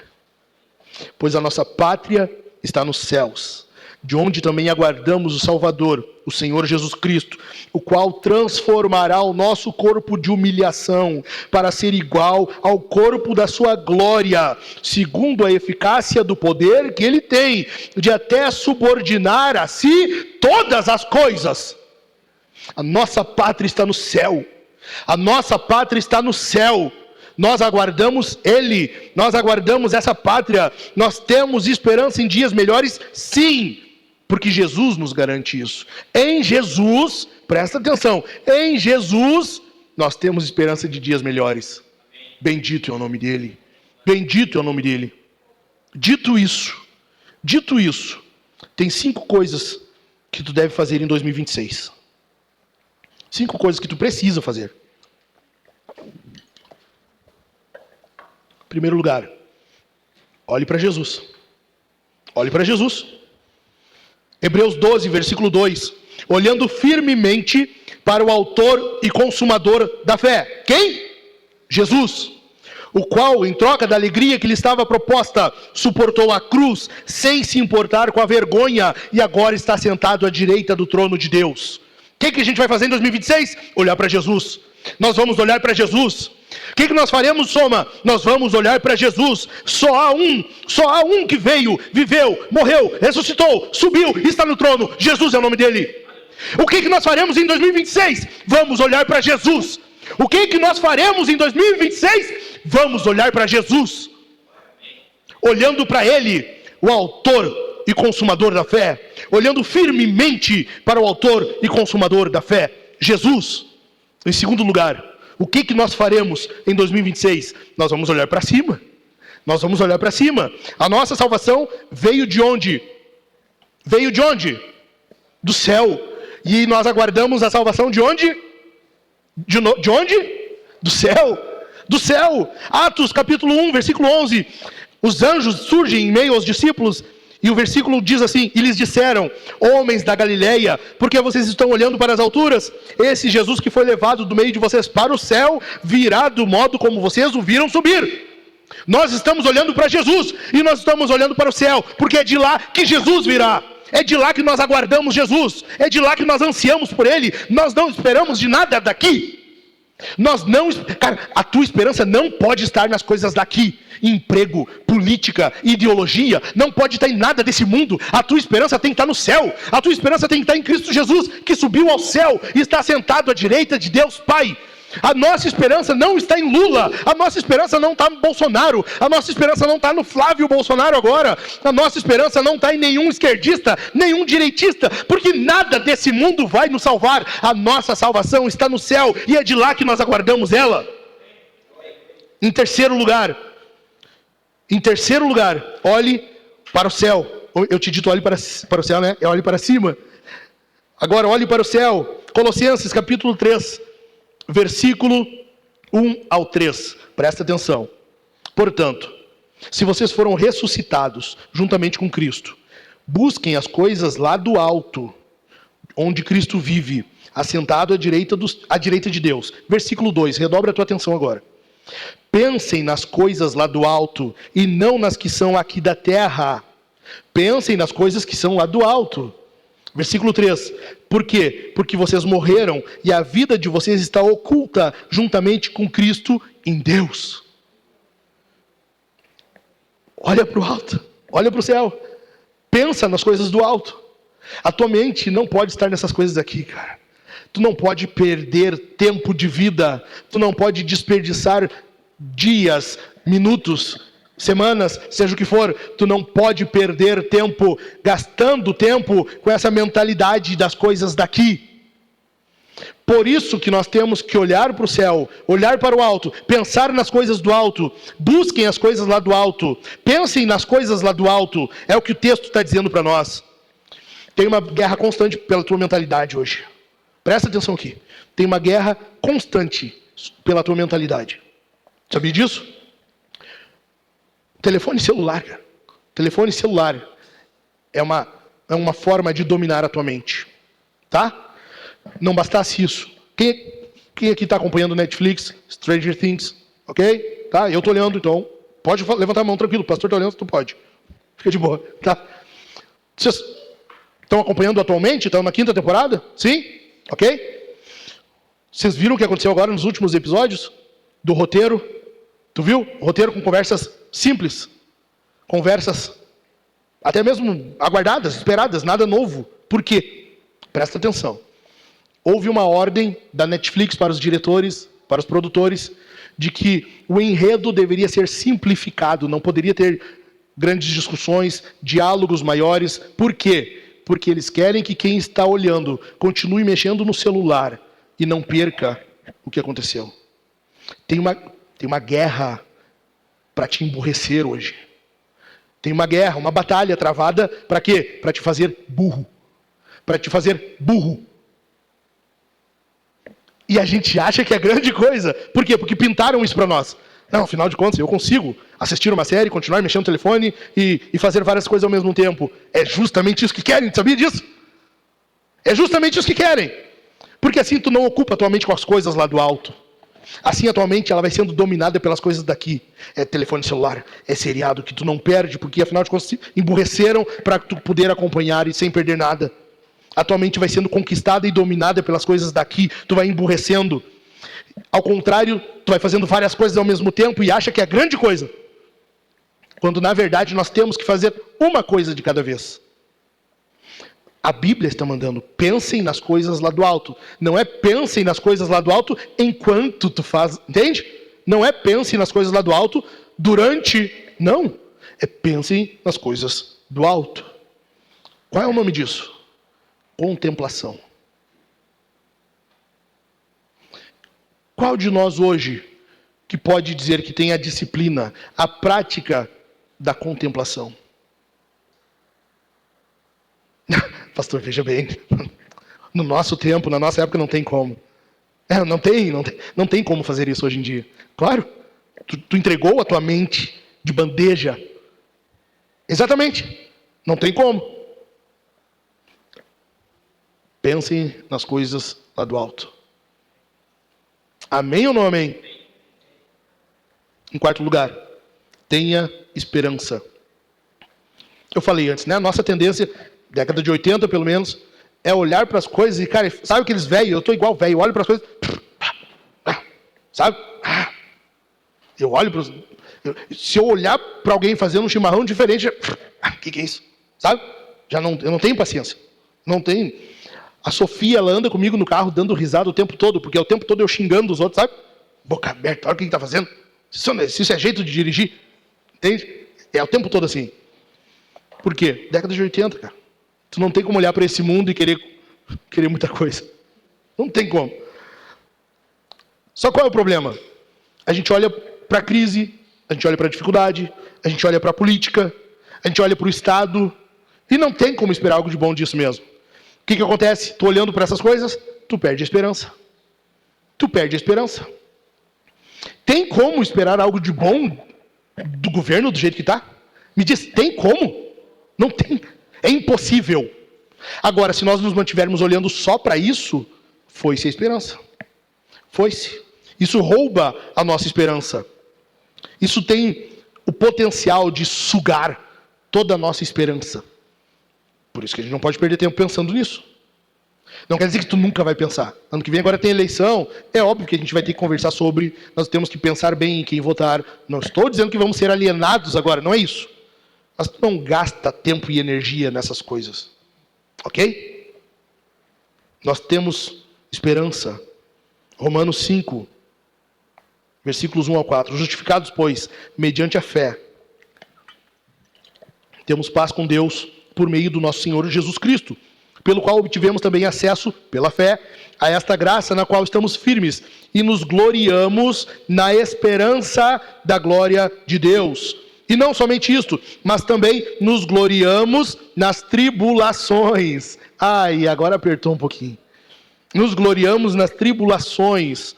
Pois a nossa pátria está nos céus, de onde também aguardamos o Salvador, o Senhor Jesus Cristo, o qual transformará o nosso corpo de humilhação para ser igual ao corpo da sua glória, segundo a eficácia do poder que ele tem, de até subordinar a si todas as coisas. A nossa pátria está no céu. A nossa pátria está no céu. Nós aguardamos Ele, nós aguardamos essa pátria. Nós temos esperança em dias melhores, sim, porque Jesus nos garante isso. Em Jesus, presta atenção, em Jesus nós temos esperança de dias melhores. Bendito é o nome dEle, bendito é o nome dEle. Dito isso, tem 5 coisas que tu deve fazer em 2026. 5 coisas que tu precisa fazer. Em primeiro lugar, olhe para Jesus. Olhe para Jesus. Hebreus 12, versículo 2. Olhando firmemente para o autor e consumador da fé. Quem? Jesus. O qual, em troca da alegria que lhe estava proposta, suportou a cruz, sem se importar com a vergonha, e agora está sentado à direita do trono de Deus. O que a gente vai fazer em 2026? Olhar para Jesus. Nós vamos olhar para Jesus. O que nós faremos, Soma? Nós vamos olhar para Jesus. Só há um que veio, viveu, morreu, ressuscitou, subiu, está no trono. Jesus é o nome dele. O que nós faremos em 2026? Vamos olhar para Jesus. O que nós faremos em 2026? Vamos olhar para Jesus. Olhando para Ele, o autor e consumador da fé. Olhando firmemente para o autor e consumador da fé, Jesus. Em segundo lugar, o que nós faremos em 2026? Nós vamos olhar para cima. Nós vamos olhar para cima. A nossa salvação veio de onde? Veio de onde? Do céu. E nós aguardamos a salvação de onde? De onde? Do céu. Do céu. Atos capítulo 1, versículo 11. Os anjos surgem em meio aos discípulos. E o versículo diz assim: e lhes disseram, homens da Galileia, porque vocês estão olhando para as alturas? Esse Jesus que foi levado do meio de vocês para o céu, virá do modo como vocês o viram subir. Nós estamos olhando para Jesus, e nós estamos olhando para o céu, porque é de lá que Jesus virá. É de lá que nós aguardamos Jesus. É de lá que nós ansiamos por Ele. Nós não esperamos de nada daqui. Cara, a tua esperança não pode estar nas coisas daqui. Emprego, política, ideologia, não pode estar em nada desse mundo. A tua esperança tem que estar no céu. A tua esperança tem que estar em Cristo Jesus, que subiu ao céu e está sentado à direita de Deus Pai. A nossa esperança não está em Lula. A nossa esperança não está no Bolsonaro. A nossa esperança não está no Flávio Bolsonaro agora. A nossa esperança não está em nenhum esquerdista, nenhum direitista, porque nada desse mundo vai nos salvar. A nossa salvação está no céu e é de lá que nós aguardamos ela. Em terceiro lugar, olhe para o céu. Eu te dito olhe para o céu, né? Olhe para cima. Agora olhe para o céu. Colossenses capítulo 3. Versículo 1 ao 3, presta atenção. Portanto, se vocês foram ressuscitados juntamente com Cristo, busquem as coisas lá do alto, onde Cristo vive, assentado à direita de Deus. Versículo 2, redobre a tua atenção agora. Pensem nas coisas lá do alto, e não nas que são aqui da terra. Pensem nas coisas que são lá do alto. Versículo 3, por quê? Porque vocês morreram e a vida de vocês está oculta juntamente com Cristo em Deus. Olha para o alto, olha para o céu, pensa nas coisas do alto. A tua mente não pode estar nessas coisas aqui, cara. Tu não pode perder tempo de vida, tu não pode desperdiçar dias, minutos, semanas, seja o que for, tu não pode perder tempo, gastando tempo com essa mentalidade das coisas daqui. Por isso que nós temos que olhar para o céu, olhar para o alto, pensar nas coisas do alto, busquem as coisas lá do alto, pensem nas coisas lá do alto, é o que o texto está dizendo para nós. Tem uma guerra constante pela tua mentalidade hoje. Presta atenção aqui, tem uma guerra constante pela tua mentalidade. Sabia disso? Telefone celular, cara. Telefone celular é uma forma de dominar a tua mente, tá? Não bastasse isso. Quem aqui está acompanhando Netflix, Stranger Things, ok? Tá? Eu estou olhando, então pode levantar a mão tranquilo. O pastor está olhando, tu pode. Fica de boa, tá? Vocês estão acompanhando atualmente? Estão na 5ª temporada? Sim? Ok? Vocês viram o que aconteceu agora nos últimos episódios? Do roteiro? Tu viu? Roteiro com conversas simples. Conversas até mesmo aguardadas, esperadas, nada novo. Por quê? Presta atenção. Houve uma ordem da Netflix para os diretores, para os produtores, de que o enredo deveria ser simplificado, não poderia ter grandes discussões, diálogos maiores. Por quê? Porque eles querem que quem está olhando continue mexendo no celular e não perca o que aconteceu. Tem uma guerra para te emburrecer hoje. Tem uma guerra, uma batalha travada para quê? Para te fazer burro. Para te fazer burro. E a gente acha que é grande coisa. Por quê? Porque pintaram isso para nós. Não, afinal de contas, eu consigo assistir uma série, continuar mexendo no telefone e fazer várias coisas ao mesmo tempo. É justamente isso que querem, sabia disso? É justamente isso que querem. Porque assim tu não ocupa a tua mente com as coisas lá do alto. Assim, atualmente, ela vai sendo dominada pelas coisas daqui. É telefone celular, é seriado que tu não perde, porque afinal de contas emburreceram para tu poder acompanhar e sem perder nada. Atualmente vai sendo conquistada e dominada pelas coisas daqui. Tu vai emburrecendo. Ao contrário, tu vai fazendo várias coisas ao mesmo tempo e acha que é grande coisa. Quando na verdade nós temos que fazer uma coisa de cada vez. A Bíblia está mandando, pensem nas coisas lá do alto. Não é pensem nas coisas lá do alto enquanto tu faz, entende? Não é pensem nas coisas lá do alto durante, não. É pensem nas coisas do alto. Qual é o nome disso? Contemplação. Qual de nós hoje que pode dizer que tem a disciplina, a prática da contemplação? Pastor, veja bem, no nosso tempo, na nossa época não tem como. Não tem como fazer isso hoje em dia. Claro, tu entregou a tua mente de bandeja. Exatamente, não tem como. Pensem nas coisas lá do alto. Amém ou não amém? Em quarto lugar, tenha esperança. Eu falei antes, né? A nossa tendência, década de 80 pelo menos, é olhar para as coisas e, cara, sabe aqueles velhos? Eu estou igual velho, olho para as coisas, sabe? Eu olho para os... Se eu olhar para alguém fazendo um chimarrão diferente, o que é isso? Sabe? Eu não tenho paciência. Não tenho. A Sofia, ela anda comigo no carro dando risada o tempo todo, porque é o tempo todo eu xingando os outros, sabe? Boca aberta, olha o que ele está fazendo. Isso é jeito de dirigir. Entende? É o tempo todo assim. Por quê? Década de 80, cara. Tu não tem como olhar para esse mundo e querer muita coisa. Não tem como. Só qual é o problema? A gente olha para a crise, a gente olha para a dificuldade, a gente olha para a política, a gente olha para o Estado, e não tem como esperar algo de bom disso mesmo. O que acontece? Tu olhando para essas coisas, tu perde a esperança. Tu perde a esperança. Tem como esperar algo de bom do governo do jeito que está? Me diz, tem como? Não tem. É impossível. Agora, se nós nos mantivermos olhando só para isso, foi-se a esperança. Foi-se. Isso rouba a nossa esperança. Isso tem o potencial de sugar toda a nossa esperança. Por isso que a gente não pode perder tempo pensando nisso. Não quer dizer que tu nunca vai pensar. Ano que vem agora tem eleição. É óbvio que a gente vai ter que conversar sobre. Nós temos que pensar bem em quem votar. Não estou dizendo que vamos ser alienados agora. Não é isso. Mas tu não gasta tempo e energia nessas coisas. Ok? Nós temos esperança. Romanos 5, versículos 1 ao 4. Justificados, pois, mediante a fé, temos paz com Deus por meio do nosso Senhor Jesus Cristo, pelo qual obtivemos também acesso, pela fé, a esta graça na qual estamos firmes e nos gloriamos na esperança da glória de Deus. E não somente isto, mas também nos gloriamos nas tribulações. E agora apertou um pouquinho. Nos gloriamos nas tribulações.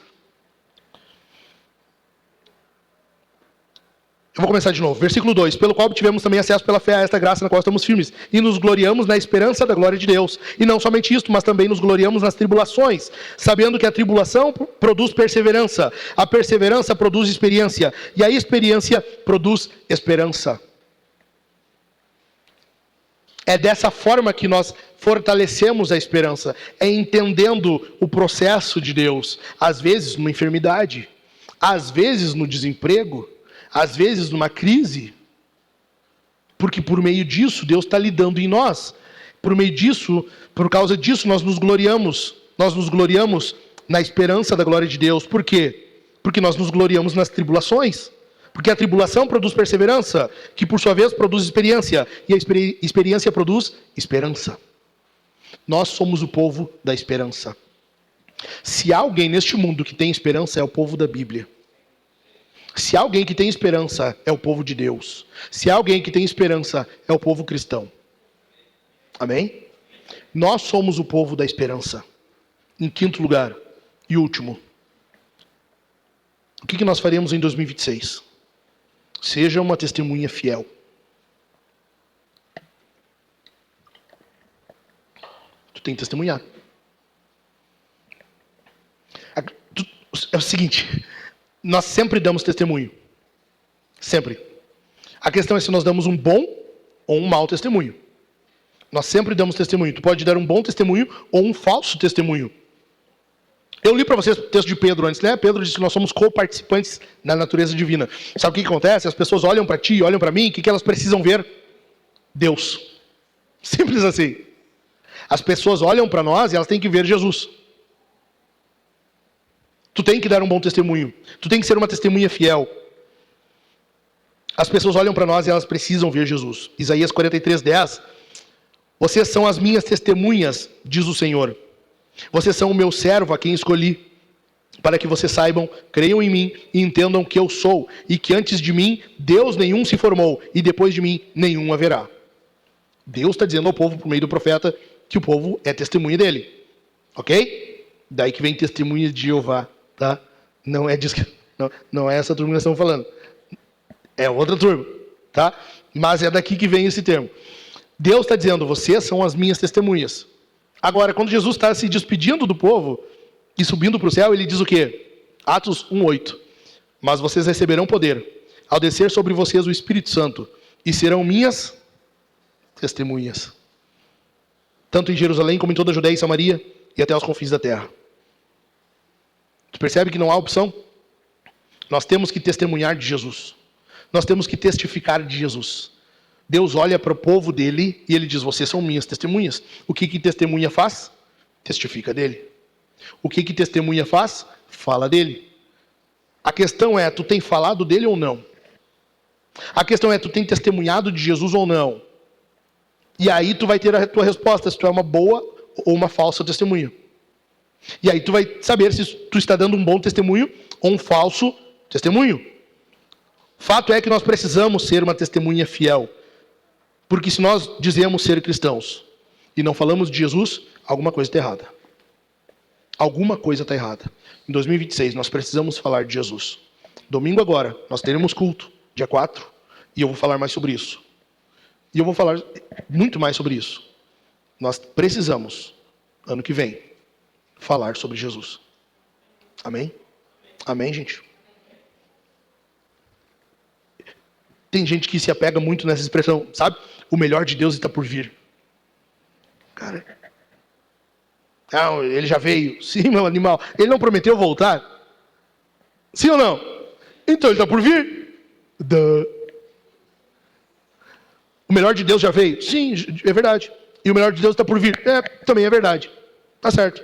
Eu vou começar de novo. Versículo 2. Pelo qual obtivemos também acesso pela fé a esta graça na qual estamos firmes. E nos gloriamos na esperança da glória de Deus. E não somente isto, mas também nos gloriamos nas tribulações. Sabendo que a tribulação produz perseverança. A perseverança produz experiência. E a experiência produz esperança. É dessa forma que nós fortalecemos a esperança. É entendendo o processo de Deus. Às vezes numa enfermidade. Às vezes no desemprego. Às vezes numa crise, porque por meio disso Deus está lidando em nós. Por meio disso, por causa disso nós nos gloriamos na esperança da glória de Deus. Por quê? Porque nós nos gloriamos nas tribulações. Porque a tribulação produz perseverança, que por sua vez produz experiência, e a experiência produz esperança. Nós somos o povo da esperança. Se há alguém neste mundo que tem esperança, é o povo da Bíblia. Se há alguém que tem esperança, é o povo de Deus. Se há alguém que tem esperança, é o povo cristão. Amém? Nós somos o povo da esperança. Em quinto lugar, e último. O que nós faremos em 2026? Seja uma testemunha fiel. Tu tem que testemunhar. É o seguinte... Nós sempre damos testemunho. Sempre. A questão é se nós damos um bom ou um mau testemunho. Nós sempre damos testemunho. Tu pode dar um bom testemunho ou um falso testemunho. Eu li para vocês o texto de Pedro antes, né? Pedro disse que nós somos co-participantes da natureza divina. Sabe o que acontece? As pessoas olham para ti, olham para mim, o que elas precisam ver? Deus. Simples assim. As pessoas olham para nós e elas têm que ver Jesus. Tu tem que dar um bom testemunho. Tu tem que ser uma testemunha fiel. As pessoas olham para nós e elas precisam ver Jesus. Isaías 43:10. Vocês são as minhas testemunhas, diz o Senhor. Vocês são o meu servo a quem escolhi, para que vocês saibam, creiam em mim e entendam que eu sou, e que antes de mim, Deus nenhum se formou, e depois de mim, nenhum haverá. Deus está dizendo ao povo, por meio do profeta, que o povo é testemunha dele. Ok? Daí que vem testemunha de Jeová, tá? Não é disso que, não é essa turma que nós estamos falando. É outra turma, tá? Mas é daqui que vem esse termo. Deus está dizendo, vocês são as minhas testemunhas. Agora, quando Jesus está se despedindo do povo e subindo para o céu, ele diz o quê? Atos 1:8. Mas vocês receberão poder ao descer sobre vocês o Espírito Santo e serão minhas testemunhas. Tanto em Jerusalém como em toda a Judéia e Samaria e até os confins da terra. Tu percebe que não há opção? Nós temos que testemunhar de Jesus. Nós temos que testificar de Jesus. Deus olha para o povo dele e ele diz, vocês são minhas testemunhas. O que testemunha faz? Testifica dele. O que testemunha faz? Fala dele. A questão é, tu tem falado dele ou não? A questão é, tu tem testemunhado de Jesus ou não? E aí tu vai ter a tua resposta, se tu é uma boa ou uma falsa testemunha. E aí tu vai saber se tu está dando um bom testemunho ou um falso testemunho. Fato é que nós precisamos ser uma testemunha fiel. Porque se nós dizemos ser cristãos e não falamos de Jesus, alguma coisa está errada. Alguma coisa está errada. Em 2026, nós precisamos falar de Jesus. Domingo agora, nós teremos culto, dia 4, e eu vou falar mais sobre isso. E eu vou falar muito mais sobre isso. Nós precisamos, ano que vem, falar sobre Jesus. Amém? Amém, gente? Tem gente que se apega muito nessa expressão, sabe? O melhor de Deus está por vir. Cara, ele já veio. Sim, meu animal. Ele não prometeu voltar? Sim ou não? Então ele está por vir? O melhor de Deus já veio? Sim, é verdade. E o melhor de Deus está por vir? Também é verdade. Tá certo.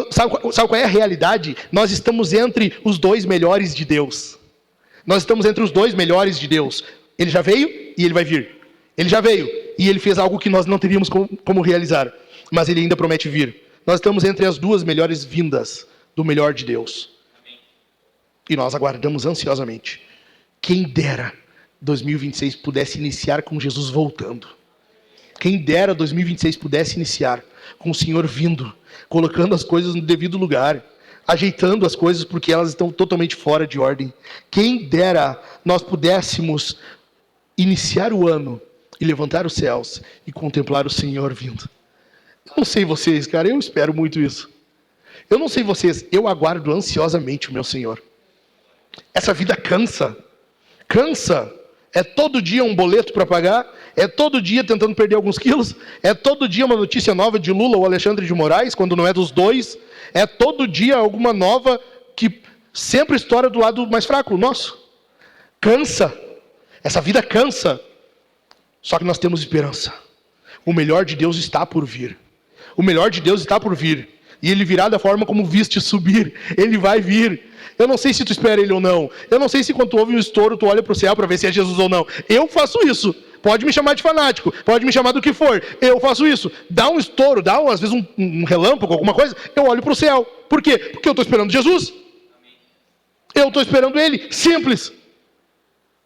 Sabe qual é a realidade? Nós estamos entre os dois melhores de Deus. Nós estamos entre os dois melhores de Deus. Ele já veio e ele vai vir. Ele já veio e ele fez algo que nós não teríamos como realizar. Mas ele ainda promete vir. Nós estamos entre as duas melhores vindas do melhor de Deus. Amém. E nós aguardamos ansiosamente. Quem dera 2026 pudesse iniciar com Jesus voltando. Quem dera 2026 pudesse iniciar com o Senhor vindo, colocando as coisas no devido lugar, ajeitando as coisas porque elas estão totalmente fora de ordem. Quem dera nós pudéssemos iniciar o ano e levantar os céus e contemplar o Senhor vindo. Eu não sei vocês, cara, eu espero muito isso. Eu não sei vocês, eu aguardo ansiosamente o meu Senhor. Essa vida cansa. Cansa. É todo dia um boleto para pagar, é todo dia tentando perder alguns quilos, é todo dia uma notícia nova de Lula ou Alexandre de Moraes, quando não é dos dois, é todo dia alguma nova que sempre estoura do lado mais fraco, o nosso. Cansa. Essa vida cansa. Só que nós temos esperança. O melhor de Deus está por vir. O melhor de Deus está por vir. E ele virá da forma como viste subir. Ele vai vir. Eu não sei se tu espera ele ou não. Eu não sei se quando tu ouve um estouro, tu olha para o céu para ver se é Jesus ou não. Eu faço isso. Pode me chamar de fanático. Pode me chamar do que for. Eu faço isso. Dá um estouro, dá às vezes um relâmpago, alguma coisa. Eu olho para o céu. Por quê? Porque eu estou esperando Jesus. Eu estou esperando ele. Simples.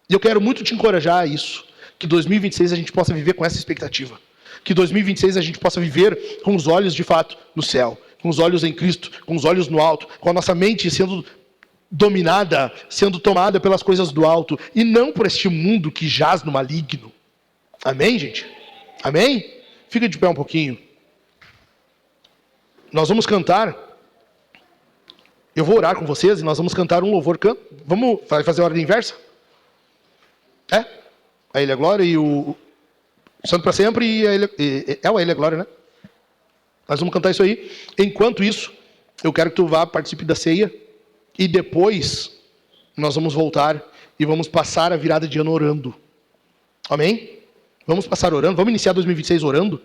E eu quero muito te encorajar a isso. Que 2026 a gente possa viver com essa expectativa. Que 2026 a gente possa viver com os olhos de fato no céu. Com os olhos em Cristo, com os olhos no alto, com a nossa mente sendo dominada, sendo tomada pelas coisas do alto, e não por este mundo que jaz no maligno. Amém, gente? Amém? Fica de pé um pouquinho. Nós vamos cantar. Eu vou orar com vocês e nós vamos cantar um louvor. Vamos fazer a ordem inversa? A Ele é Glória e o Santo para Sempre e a Ele é Glória, né? Nós vamos cantar isso aí. Enquanto isso, eu quero que tu vá, participe da ceia, e depois nós vamos voltar e vamos passar a virada de ano orando. Amém? Vamos passar orando, vamos iniciar 2026 orando.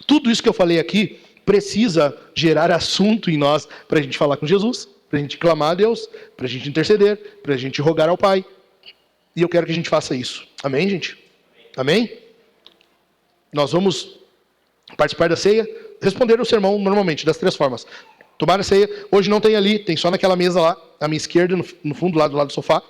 Tudo isso que eu falei aqui precisa gerar assunto em nós para a gente falar com Jesus, para a gente clamar a Deus, para a gente interceder, para a gente rogar ao Pai. E eu quero que a gente faça isso. Amém, gente? Amém? Nós vamos participar da ceia, responder o sermão normalmente, das 3 formas. Tomar a ceia, hoje não tem ali, tem só naquela mesa lá, à minha esquerda, no fundo, lá do lado do sofá.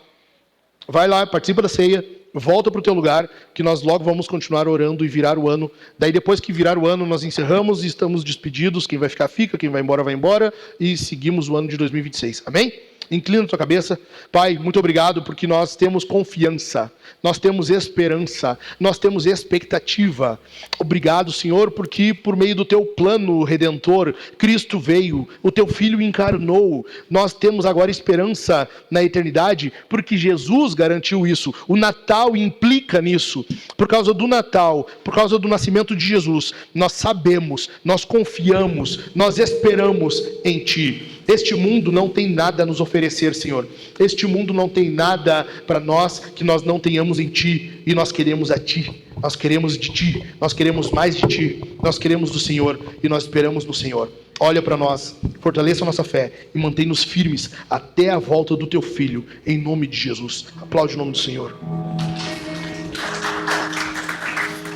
Vai lá, participa da ceia, volta para o teu lugar, que nós logo vamos continuar orando e virar o ano. Daí depois que virar o ano, nós encerramos e estamos despedidos. Quem vai ficar, fica. Quem vai embora, e seguimos o ano de 2026. Amém? Inclina a tua cabeça. Pai, muito obrigado porque nós temos confiança, nós temos esperança, nós temos expectativa. Obrigado, Senhor, porque por meio do teu plano redentor, Cristo veio, o teu Filho encarnou. Nós temos agora esperança na eternidade, porque Jesus garantiu isso. O Natal implica nisso. Por causa do Natal, por causa do nascimento de Jesus, nós sabemos, nós confiamos, nós esperamos em Ti. Este mundo não tem nada a nos oferecer, Senhor. Este mundo não tem nada para nós que nós não tenhamos em Ti. E nós queremos a Ti. Nós queremos de Ti. Nós queremos mais de Ti. Nós queremos do Senhor. E nós esperamos no Senhor. Olha para nós. Fortaleça a nossa fé. E mantém-nos firmes até a volta do Teu Filho. Em nome de Jesus. Aplaude o nome do Senhor.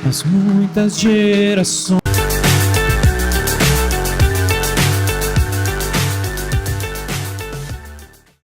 As muitas gerações